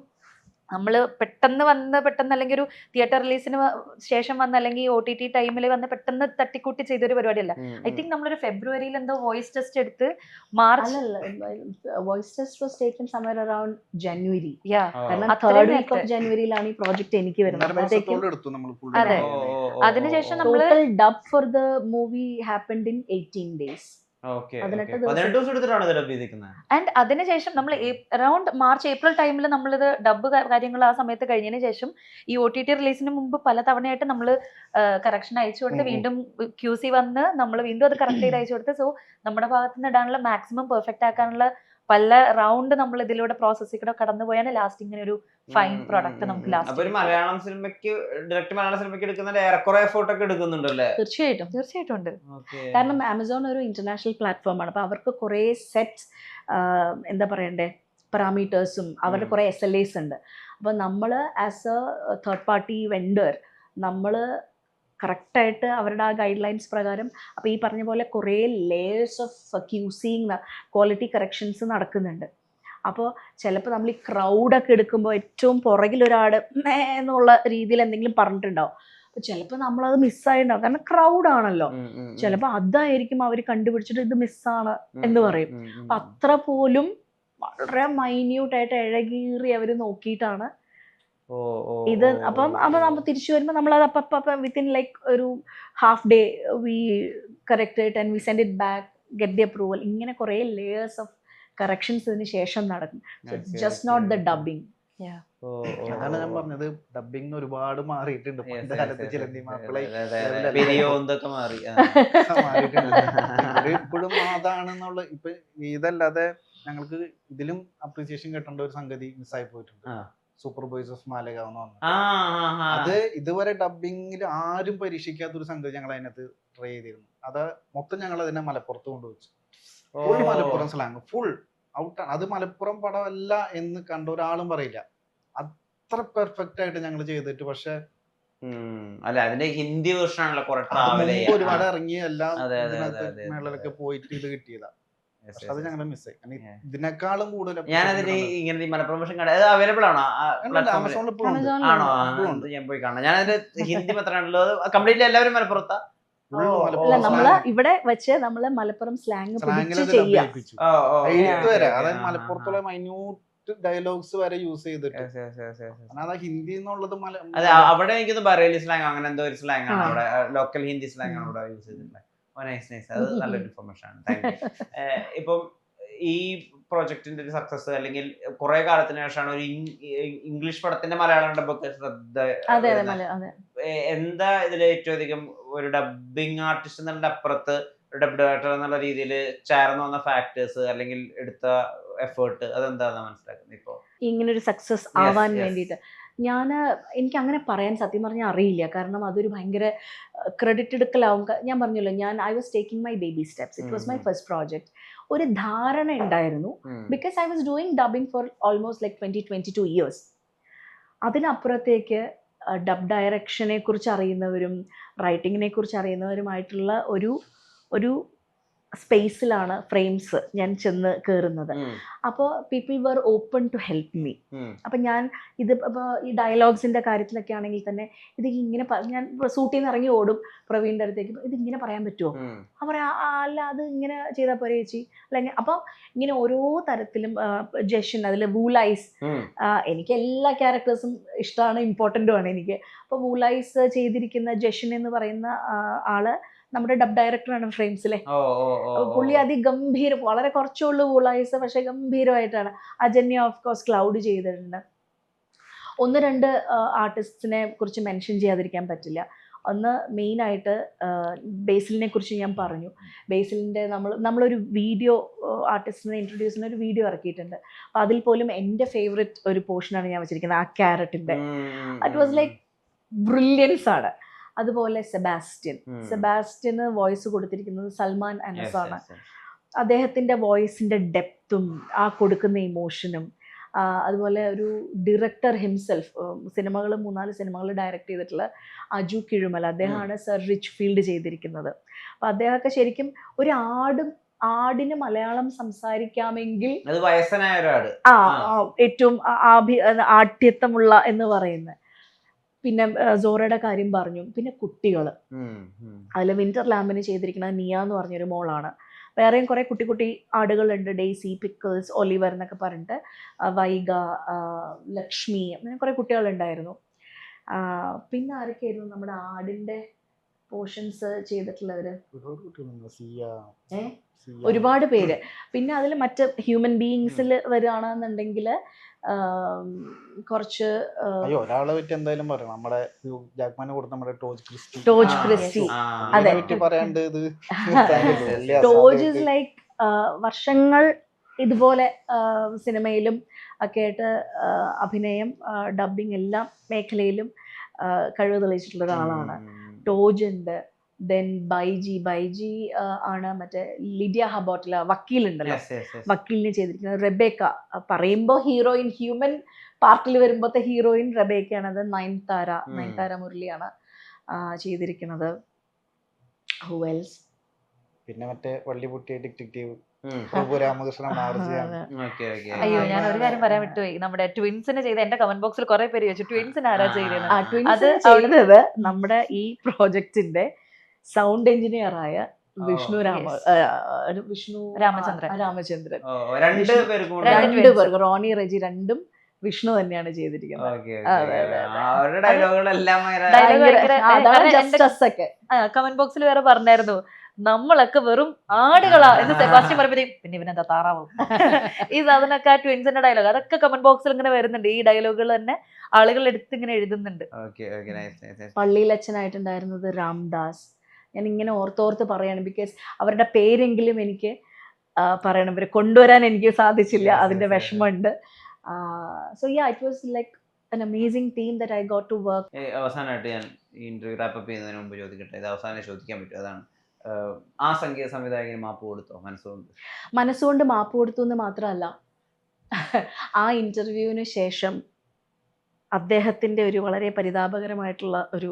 നമ്മള് പെട്ടെന്ന് അല്ലെങ്കിൽ ഒരു തിയേറ്റർ റിലീസിന് ശേഷം വന്ന അല്ലെങ്കിൽ OTT ടൈമിൽ വന്ന് പെട്ടെന്ന് തട്ടിക്കൂട്ടി ചെയ്തൊരു പരിപാടിയല്ല. ഐ തിങ്ക് നമ്മളൊരു ഫെബ്രുവരിയിൽ എന്തോ വോയിസ് ടെസ്റ്റ് എടുത്ത് March voice test was taken somewhere around January. കാരണം ജനുവരിയിലാണ് ഈ പ്രോജക്ട് എനിക്ക് വരുന്നത്. അതെ, അതിനുശേഷം നമ്മള് dub for the movie happened in 18 days. And അതിനുശേഷം നമ്മൾ അറൗണ്ട് മാർച്ച് ഏപ്രിൽ ടൈമിൽ നമ്മളിത് ഡബ് കാര്യങ്ങൾ ആ സമയത്ത് കഴിഞ്ഞതിന് ശേഷം ഈ OTT റിലീസിന് മുമ്പ് പല തവണയായിട്ട് നമ്മൾ കറക്ഷൻ അയച്ചു കൊടുത്ത് വീണ്ടും QC വന്ന് നമ്മൾ വീണ്ടും അത് കറക്റ്റ് ചെയ്ത് അയച്ചു കൊടുത്ത്. സോ നമ്മുടെ ഭാഗത്ത് നിന്ന് ഇടാനുള്ള മാക്സിമം പെർഫെക്റ്റ് ആക്കാനുള്ള പല റൗണ്ട് നമ്മൾ ഇതിലൂടെ പ്രോസസ്സിൽ കൂടെ കടന്നു പോയാണ് ലാസ്റ്റ് ഇങ്ങനെ ഒരു ഫൈൻ പ്രൊഡക്റ്റ് നമുക്ക് അപ്പൊ ഒരു ലാസ്റ്റ്. മലയാളം സിനിമയ്ക്ക് ഡയറക്റ്റ് മലയാളം സിനിമയ്ക്ക് എടുക്കുന്ന ഏറെക്കുറെ എഫോർട്ട് ഒക്കെ എടുക്കുന്നുണ്ടല്ലേ? തീർച്ചയായിട്ടും തീർച്ചയായിട്ടും ഉണ്ട്. കാരണം ആമസോൺ ഒരു ഇന്റർനാഷണൽ പ്ലാറ്റ്ഫോം ആണ്. അപ്പോൾ അവർക്ക് കുറേ സെറ്റ്സ് എന്താ പറയണ്ടേ പാരാമീറ്റേഴ്സും അവരുടെ കുറേ SLAs ഉണ്ട്. അപ്പോൾ നമ്മൾ as A third party vendor നമ്മൾ കറക്റ്റായിട്ട് അവരുടെ ആ ഗൈഡ് ലൈൻസ് പ്രകാരം, അപ്പോൾ ഈ പറഞ്ഞ പോലെ കുറേ ലേയേഴ്സ് ഓഫ് ക്യൂസിങ് ക്വാളിറ്റി കറക്ഷൻസ് നടക്കുന്നുണ്ട്. അപ്പോൾ ചിലപ്പോൾ നമ്മൾ ഈ ക്രൗഡൊക്കെ എടുക്കുമ്പോൾ ഏറ്റവും പുറകിലൊരാൾ എന്നുള്ള രീതിയിൽ എന്തെങ്കിലും പറഞ്ഞിട്ടുണ്ടാവും. അപ്പോൾ ചിലപ്പോൾ നമ്മളത് മിസ്സായിട്ടുണ്ടാവും, കാരണം ക്രൗഡാണല്ലോ. ചിലപ്പോൾ അതായിരിക്കും അവർ കണ്ടുപിടിച്ചിട്ട് ഇത് മിസ്സാണ് എന്ന് പറയും. അപ്പം അത്ര പോലും വളരെ മൈന്യൂട്ടായിട്ട് ഇഴകീറി അവർ നോക്കിയിട്ടാണ് ഇത്. അപ്പം നമ്മൾ തിരിച്ചു വരുമ്പോൾ നമ്മളത് അപ്പം വിത്തിൻ ലൈക്ക് ഒരു half day we correct it and we send it back, get the approval. ഇങ്ങനെ കുറേ ലേയേഴ്സ് ഓഫ് കറക്ഷൻസ് ഇതിന് ശേഷം നടക്കും. Just not the dubbing. അതാണ് ഞാൻ പറഞ്ഞത്, ഡബിങ് ഒരുപാട് മാറിയിട്ടുണ്ട്. പണ്ട് കാലത്ത് ചിലന്തി മാപ്പിള മാറിയിട്ടുണ്ട്. ഇപ്പോഴും അതാണെന്നുള്ള ഇപ്പൊ ഇതല്ലാതെ ഞങ്ങൾക്ക് ഇതിലും അപ്രീസിയേഷൻ കിട്ടേണ്ട ഒരു സംഗതി മിസ്സായി പോയിട്ടുണ്ട്. സൂപ്പർ ബോയ്സ് ഓഫ് മാലേഗാവ് എന്ന് പറഞ്ഞു. അത് ഇതുവരെ ഡബിങ്ങിൽ ആരും പരീക്ഷിക്കാത്തൊരു സംഗതി ഞങ്ങൾ അതിനകത്ത് ട്രൈ ചെയ്തിരുന്നു. അത് മൊത്തം ഞങ്ങൾ അതിനെ മലപ്പുറത്ത് കൊണ്ടുവച്ചു. ഫുൾ മലപ്പുറം സ്ലാങ്, ഫുൾ ഔട്ടാണ്. അത് മലപ്പുറം പടമല്ല എന്ന് കണ്ട ഒരാളും പറയില്ല. അത്ര പെർഫെക്റ്റ് ആയിട്ട് ഞങ്ങൾ ചെയ്തിട്ട്. പക്ഷെ അല്ല, അതിന്റെ ഹിന്ദി വേർഷൻ ഒരുപാട് ഇറങ്ങി എല്ലാം മേളയിലൊക്കെ പോയിട്ട് ഇത് കിട്ടിയതാ. അത് ഞങ്ങൾ മിസ്സായി. ഇതിനേക്കാളും കൂടുതൽ ഞാനതിന് ഇങ്ങനെ മലപ്പുറം വേർഷൻ കണ്ടത് അവൈലബിൾ ആണോ? ആണോ? ഞാൻ പോയി കാണാം. ഞാനതിന്റെ ഹിന്ദി മാത്രമാണല്ലോ, കംപ്ലീറ്റ്ലി എല്ലാവരും മലപ്പുറത്താ. നമ്മള് ഇവിടെ വെച്ച് നമ്മള് മലപ്പുറം സ്ലാങ് അതായത് മലപ്പുറത്തുള്ള മൈന്യൂട്ട് ഡയലോഗ്സ് വരെ യൂസ് ചെയ്തിട്ട്. ഹിന്ദി എന്നുള്ളത് അവിടെ എനിക്കൊന്ന് ബറേലി സ്ലാങ് അങ്ങനെ എന്തോ ഒരു സ്ലാങ് ആണ് അവിടെ, ലോക്കൽ ഹിന്ദി സ്ലാങ് ആണ് അവിടെ യൂസ് ചെയ്തിട്ടുള്ളത്. അത് നല്ലൊരു ഇൻഫർമേഷൻ ആണ്. ഇപ്പം ഈ പ്രോജക്റ്റിന്റെ ഒരു സക്സസ് അല്ലെങ്കിൽ കുറെ കാലത്തിന് ശേഷമാണ് ഒരു ഇംഗ്ലീഷ് പടത്തിന്റെ മലയാളം ഡബൊക്കെ എന്താ ഇതിൽ ഏറ്റവും അധികം ഒരു ഡബിങ് ആർട്ടിസ്റ്റ് എന്നുള്ള അപ്പുറത്ത് ഡബ് ഡയറക്ടർ എന്നുള്ള രീതിയിൽ ചേർന്ന് വന്ന ഫാക്ടേഴ്സ് അല്ലെങ്കിൽ എടുത്ത എഫേർട്ട് അതെന്താന്ന് മനസ്സിലാക്കുന്നത് ഇപ്പോ ഇങ്ങനൊരു സക്സസ് ആവാൻ വേണ്ടിയിട്ട്? എനിക്ക് അങ്ങനെ പറയാൻ സത്യം പറഞ്ഞാൽ അറിയില്ല. കാരണം അതൊരു ഭയങ്കര ക്രെഡിറ്റ് എടുക്കലാവും. ഞാൻ പറഞ്ഞല്ലോ, I was taking my baby steps. It was my first project. ഒരു ധാരണ ഉണ്ടായിരുന്നു, because I was doing dubbing for almost like 22 years. അതിനപ്പുറത്തേക്ക് ഡബ് ഡയറക്ഷനെ കുറിച്ച് അറിയുന്നവരും റൈറ്റിങ്ങിനെ കുറിച്ച് അറിയുന്നവരുമായിട്ടുള്ള ഒരു സ്പേസിലാണ് ഫ്രെയിംസ് ഞാൻ ചെന്ന് കയറുന്നത്. അപ്പോൾ people were open to help me. അപ്പം ഞാൻ ഇത് ഇപ്പോൾ ഈ ഡയലോഗ്സിൻ്റെ കാര്യത്തിലൊക്കെ ആണെങ്കിൽ തന്നെ ഇത് ഇങ്ങനെ ഞാൻ സൂട്ടിൽ നിന്ന് ഇറങ്ങി ഓടും പ്രവീണിൻ്റെ അടുത്തേക്ക്, ഇതിങ്ങനെ പറയാൻ പറ്റുമോ? അവർ അല്ല അത് ഇങ്ങനെ ചെയ്താൽ പോരെ ചേച്ചി, അല്ലെങ്കിൽ അപ്പോൾ ഇങ്ങനെ ഓരോ തരത്തിലും ജഷൻ, അതിൽ വൂലൈസ്, എനിക്ക് എല്ലാ ക്യാരക്ടേഴ്സും ഇഷ്ടമാണ്, ഇമ്പോർട്ടൻറ്റും ആണ് എനിക്ക്. അപ്പോൾ വൂലൈസ് ചെയ്തിരിക്കുന്ന ജഷൻ എന്ന് പറയുന്ന ആള് നമ്മുടെ ഡബ് ഡയറക്ടറാണ് ഫ്രെയിംസിലെ. പുള്ളി അതിഗംഭീരം, വളരെ കുറച്ചുള്ളൂ വൂളായിസ്, പക്ഷെ ഗംഭീരമായിട്ടാണ്. അജന്യ ഓഫ് കോഴ്സ് ക്ലൗഡ് ചെയ്തിട്ടുണ്ട്. 1-2 ആർട്ടിസ്റ്റിനെ കുറിച്ച് മെൻഷൻ ചെയ്യാതിരിക്കാൻ പറ്റില്ല. ഒന്ന് മെയിനായിട്ട് ബേസിലിനെ കുറിച്ച് ഞാൻ പറഞ്ഞു. ബേസിലിൻ്റെ നമ്മളൊരു വീഡിയോ ആർട്ടിസ്റ്റിനെ ഇൻട്രൊഡ്യൂസ് ചെയ്യുന്ന ഒരു വീഡിയോ ഇറക്കിയിട്ടുണ്ട്. അപ്പോൾ അതിൽ പോലും എൻ്റെ ഫേവറേറ്റ് ഒരു പോർഷനാണ് ഞാൻ വെച്ചിരിക്കുന്നത്, ആ ക്യാരറ്റിൻ്റെ. ഇറ്റ് വാസ് ലൈക്ക് ബ്രില്യൻസ് ആണ്. അതുപോലെ സെബാസ്റ്റ്യന് വോയിസ് കൊടുത്തിരിക്കുന്നത് സൽമാൻ അനസാണ്. അദ്ദേഹത്തിൻ്റെ വോയിസിൻ്റെ ഡെപ്തും ആ കൊടുക്കുന്ന ഇമോഷനും, അതുപോലെ ഒരു ഡയറക്ടർ ഹിംസെൽഫ്, 3-4 സിനിമകൾ ഡയറക്റ്റ് ചെയ്തിട്ടുള്ള അജു കിഴുമല, അദ്ദേഹമാണ് സർ റിച്ച് ഫീൽഡ് ചെയ്തിരിക്കുന്നത്. അപ്പോൾ അദ്ദേഹമൊക്കെ ശരിക്കും ഒരു ആടിന് മലയാളം സംസാരിക്കാമെങ്കിൽ അത് വയസ്സനായ ഒരാട്, ഏറ്റവും ആഠ്യത്വമുള്ള എന്ന് പറയുന്നത്. പിന്നെ സോറയുടെ കാര്യം പറഞ്ഞു. പിന്നെ കുട്ടികൾ, അതിൽ വിന്റർ ലാമ്പിന് ചെയ്തിരിക്കുന്നത് നിയ എന്ന് പറഞ്ഞൊരു മോളാണ്. വേറെയും കുറേ കുട്ടി ആടുകളുണ്ട്, ഡെയ്സി, പിക്കിൾസ്, ഒലിവർ എന്നൊക്കെ പറഞ്ഞിട്ട്, വൈഗ, ലക്ഷ്മി, അങ്ങനെ കുറേ കുട്ടികളുണ്ടായിരുന്നു. പിന്നെ ആരൊക്കെയായിരുന്നു നമ്മുടെ ആടിൻ്റെ പോർഷൻസ് ചെയ്തിട്ടുള്ളവർ? ഒരുപാട് പേര്. പിന്നെ അതിൽ മറ്റ് ഹ്യൂമൻ ബീയിങ്സിൽ വരികയാണെന്നുണ്ടെങ്കിൽ കുറച്ച് ഒരാളെ പറ്റി എന്തായാലും പറയണം. നമ്മുടെ ജാക്മാന് കൊടുത്ത നമ്മുടെ ടോജ് ക്രിസ്റ്റി. അതെ, ടോജ് ഈസ് ലൈക്ക് വർഷങ്ങൾ ഇതുപോലെ സിനിമയിലും ഒക്കെ ആയിട്ട് അഭിനയം, ഡബ്ബിങ് എല്ലാ മേഖലയിലും കഴിവ് തെളിയിച്ചിട്ടുള്ള ഒരാളാണ്. ടോജുണ്ട്, ദെൻ ബൈജി ആണ് മറ്റേ ലിഡിയ ഹബോട്ടിലെ വക്കീലുണ്ടല്ലോ, വക്കീലിനെ ചെയ്തിരിക്കുന്നത്. റെബേക്ക പറയുമ്പോൾ ഹീറോയിൻ, ഹ്യൂമൻ പാർട്ടിൽ വരുമ്പോഴത്തെ ഹീറോയിൻ റെബേക്കയാണ്. അത് നയൻതാര മുരളിയാണ് ചെയ്തിരിക്കുന്നത്. Who else? പിന്നെ മറ്റേ വള്ളിപുട്ടി ഡിറ്റക്റ്റീവ് രാമകൃഷ്ണൻ. അയ്യോ, ഞാൻ ഒരു കാര്യം പറയാൻ വിട്ടുപോയി. നമ്മുടെ ട്വിൻസിന് ചെയ്ത, എന്റെ കമന്റ് ബോക്സിൽ കുറെ പേര് ചോദിച്ചു ട്വിൻസിന് ആരാ ചെയ്തത്. നമ്മുടെ ഈ പ്രോജക്റ്റിന്റെ സൗണ്ട് എഞ്ചിനീയർ ആയ വിഷ്ണു രാമചന്ദ്രൻ. രണ്ടുപേർക്ക് റോണി റെജി രണ്ടും വിഷ്ണു തന്നെയാണ് ചെയ്തിരിക്കുന്നത്. കമന്റ് ബോക്സിൽ വേറെ പറഞ്ഞായിരുന്നു, നമ്മളൊക്കെ വെറും ആടുകളാ എന്ന് സെബാസ്റ്റ്യൻ പറയുമ്പോഴേ പിന്നെ ഇവനെന്താ താറാവും ഇത് അതിനൊക്കെ ആ ട്വിൻസിന്റെ ഡയലോഗ് അതൊക്കെ കമന്റ് ബോക്സിൽ ഇങ്ങനെ വരുന്നുണ്ട്. ഈ ഡയലോഗുകൾ തന്നെ ആളുകൾ എടുത്ത് ഇങ്ങനെ എഴുതുന്നുണ്ട്. പള്ളിയിലച്ഛനായിട്ടുണ്ടായിരുന്നത് രാംദാസ്. ഞാൻ ഇങ്ങനെ ഓർത്തോർത്ത് പറയാണ്, ബിക്കോസ് അവരുടെ പേരെങ്കിലും എനിക്ക് പറയണം. ഇവരെ കൊണ്ടുവരാൻ എനിക്ക് സാധിച്ചില്ല, അതിന്റെ വിഷമമുണ്ട്. So yeah, it was like an amazing team that I got to work. അവസാനമായിട്ട് ഞാൻ ഈ ഇന്റർവ്യൂ റാപ്പ് അപ്പ് ചെയ്യുന്നതിന് മുമ്പ് ചോദിക്കട്ടെ, ഇത് അവസാനം ചോദിക്കാൻ പറ്റും, അതാണ് ആ സംഗീത സംവിധായകന് മാപ്പ് കൊടുത്തോ? മനസ്സുകൊണ്ട് മാപ്പ് കൊടുത്തു എന്ന് മാത്രമല്ല, ആ ഇന്റർവ്യൂവിന് ശേഷം അദ്ദേഹത്തിൻ്റെ ഒരു വളരെ പരിതാപകരമായിട്ടുള്ള ഒരു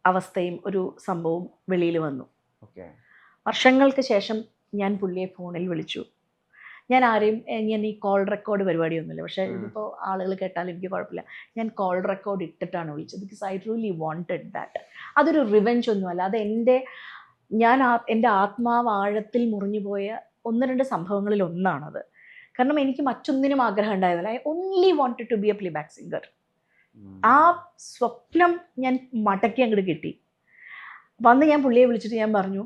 അവസ്ഥയും ഒരു സംഭവവും വെളിയിൽ വന്നു. വർഷങ്ങൾക്ക് ശേഷം ഞാൻ പുള്ളിയെ ഫോണിൽ വിളിച്ചു. ഞാൻ ഈ കോൾ റെക്കോർഡ് പരിപാടിയൊന്നുമില്ല, പക്ഷേ ഇതിപ്പോൾ ആളുകൾ കേട്ടാലും എനിക്ക് കുഴപ്പമില്ല. ഞാൻ കോൾ റെക്കോർഡ് ഇട്ടിട്ടാണ് വിളിച്ചത്, because I really wanted that. അതൊരു റിവെഞ്ച് ഒന്നുമല്ല, അത് എൻ്റെ ആത്മാവ് ആഴത്തിൽ മുറിഞ്ഞു പോയ 1-2 സംഭവങ്ങളിൽ ഒന്നാണത്. കാരണം എനിക്ക് മറ്റൊന്നിനും ആഗ്രഹം ഉണ്ടായിരുന്നില്ല. I only wanted to be a playback singer. ആ സ്വപ്നം ഞാൻ മടക്കി അങ്ങോട്ട് കിട്ടി. വന്ന് ഞാൻ പുള്ളിയെ വിളിച്ചിട്ട് ഞാൻ പറഞ്ഞു,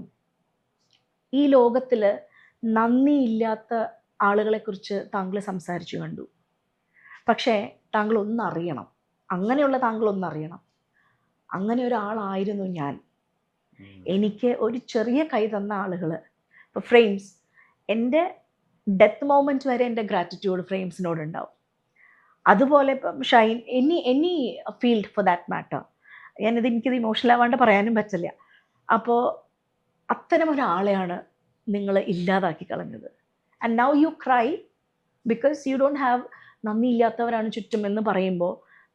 ഈ ലോകത്തിൽ നന്ദിയില്ലാത്ത ആളുകളെക്കുറിച്ച് താങ്കൾ സംസാരിച്ചു കണ്ടു, പക്ഷേ താങ്കൾ ഒന്നറിയണം, അങ്ങനെയുള്ള താങ്കൾ ഒന്നറിയണം, അങ്ങനെ ഒരാളായിരുന്നു ഞാൻ. എനിക്ക് ഒരു ചെറിയ കൈ തന്ന ആളുകൾ, ഇപ്പോൾ ഫ്രെയിംസ്, എൻ്റെ ഡെത്ത് മൊമെൻറ്റ് വരെ എൻ്റെ ഗ്രാറ്റിറ്റ്യൂഡ് ഫ്രെയിംസിനോടുണ്ടാവും. അതുപോലെ ഇപ്പം Shine, any field for that matter, എനിക്കിത് ഇമോഷണൽ ആവാണ്ട് പറയാനും പറ്റില്ല. അപ്പോൾ അത്തരം ഒരാളെയാണ് നിങ്ങൾ ഇല്ലാതാക്കി കളഞ്ഞത്. And now you cry because you don't have, നന്ദി ഇല്ലാത്തവരാണ് ചുറ്റും എന്ന് പറയുമ്പോൾ,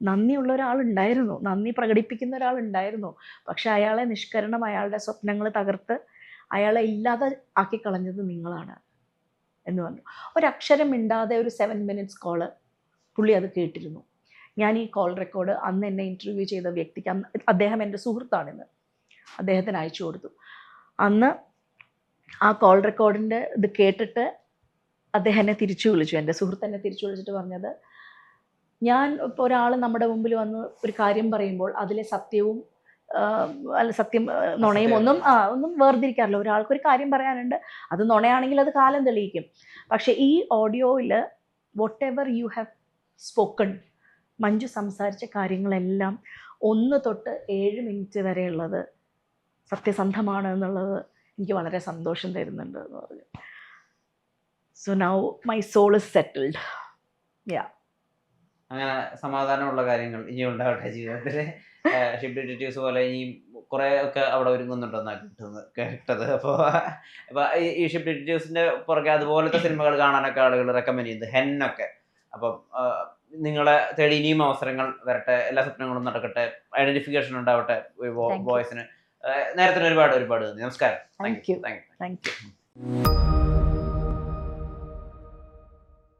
നന്ദിയുള്ള ഒരാളുണ്ടായിരുന്നു, നന്ദി പ്രകടിപ്പിക്കുന്ന ഒരാളുണ്ടായിരുന്നു, പക്ഷെ അയാളെ നിഷ്കരണം, അയാളുടെ സ്വപ്നങ്ങൾ തകർത്ത് അയാളെ ഇല്ലാതെ ആക്കി കളഞ്ഞത് നിങ്ങളാണ് എന്ന് പറഞ്ഞു. ഒരക്ഷരം മിണ്ടാതെ ഒരു 7 minutes കോള് പുള്ളി അത് കേട്ടിരുന്നു. ഞാൻ ഈ കോൾ റെക്കോർഡ് അന്ന് എന്നെ ഇൻ്റർവ്യൂ ചെയ്ത വ്യക്തിക്ക്, അദ്ദേഹം എൻ്റെ സുഹൃത്താണെന്ന്, അദ്ദേഹത്തിന് അയച്ചു കൊടുത്തു. അന്ന് ആ കോൾ റെക്കോർഡിൻ്റെ ഇത് കേട്ടിട്ട് അദ്ദേഹം എന്നെ തിരിച്ചു വിളിച്ചു, എൻ്റെ സുഹൃത്ത് എന്നെ തിരിച്ചു വിളിച്ചിട്ട് പറഞ്ഞത്, ഞാൻ ഇപ്പോൾ ഒരാൾ നമ്മുടെ മുമ്പിൽ വന്ന് ഒരു കാര്യം പറയുമ്പോൾ അതിലെ സത്യവും സത്യം നുണയും ഒന്നും വേർതിരിക്കാറില്ല. ഒരാൾക്കൊരു കാര്യം പറയാനുണ്ട്, അത് നുണയാണെങ്കിൽ അത് കാലം തെളിയിക്കും. പക്ഷേ ഈ ഓഡിയോയിൽ whatever you have spoken, Manju സംസാരിച്ച കാര്യങ്ങളെല്ലാം 1 തൊട്ട് 7 മിനിറ്റ് വരെയുള്ളത് സത്യസന്ധമാണ് എന്നുള്ളത് എനിക്ക് വളരെ സന്തോഷം തരുന്നുണ്ട് എന്ന് പറഞ്ഞു. So now my soul is settled. Yeah, അങ്ങനെ സമാധാനമുള്ള കാര്യങ്ങൾ ഇനി ഉണ്ടാവട്ടെ ജീവിതത്തിൽ. ഷിപ്പ് ഡിറ്റക്റ്റീവ്സ് പോലെ ഇനി കുറേ ഒക്കെ അവിടെ ഒരുങ്ങുന്നുണ്ടെന്നാണ് കേട്ടത്. അപ്പോൾ ഈ ഷിപ്പ് ഡിറ്റക്റ്റീവ്സിൻ്റെ പുറകെ അതുപോലത്തെ സിനിമകൾ കാണാനൊക്കെ ആളുകൾ റെക്കമെൻഡ് ചെയ്യുന്നത്, ഹെന്നൊക്കെ. അപ്പം നിങ്ങളെ തേടി ഇനിയും അവസരങ്ങൾ വരട്ടെ, എല്ലാ സ്വപ്നങ്ങളും നടക്കട്ടെ, ഐഡന്റിഫിക്കേഷൻ ഉണ്ടാവട്ടെ വോയിസിന്. നേരത്തിന് ഒരുപാട് നന്ദി. നമസ്കാരം. Thank you.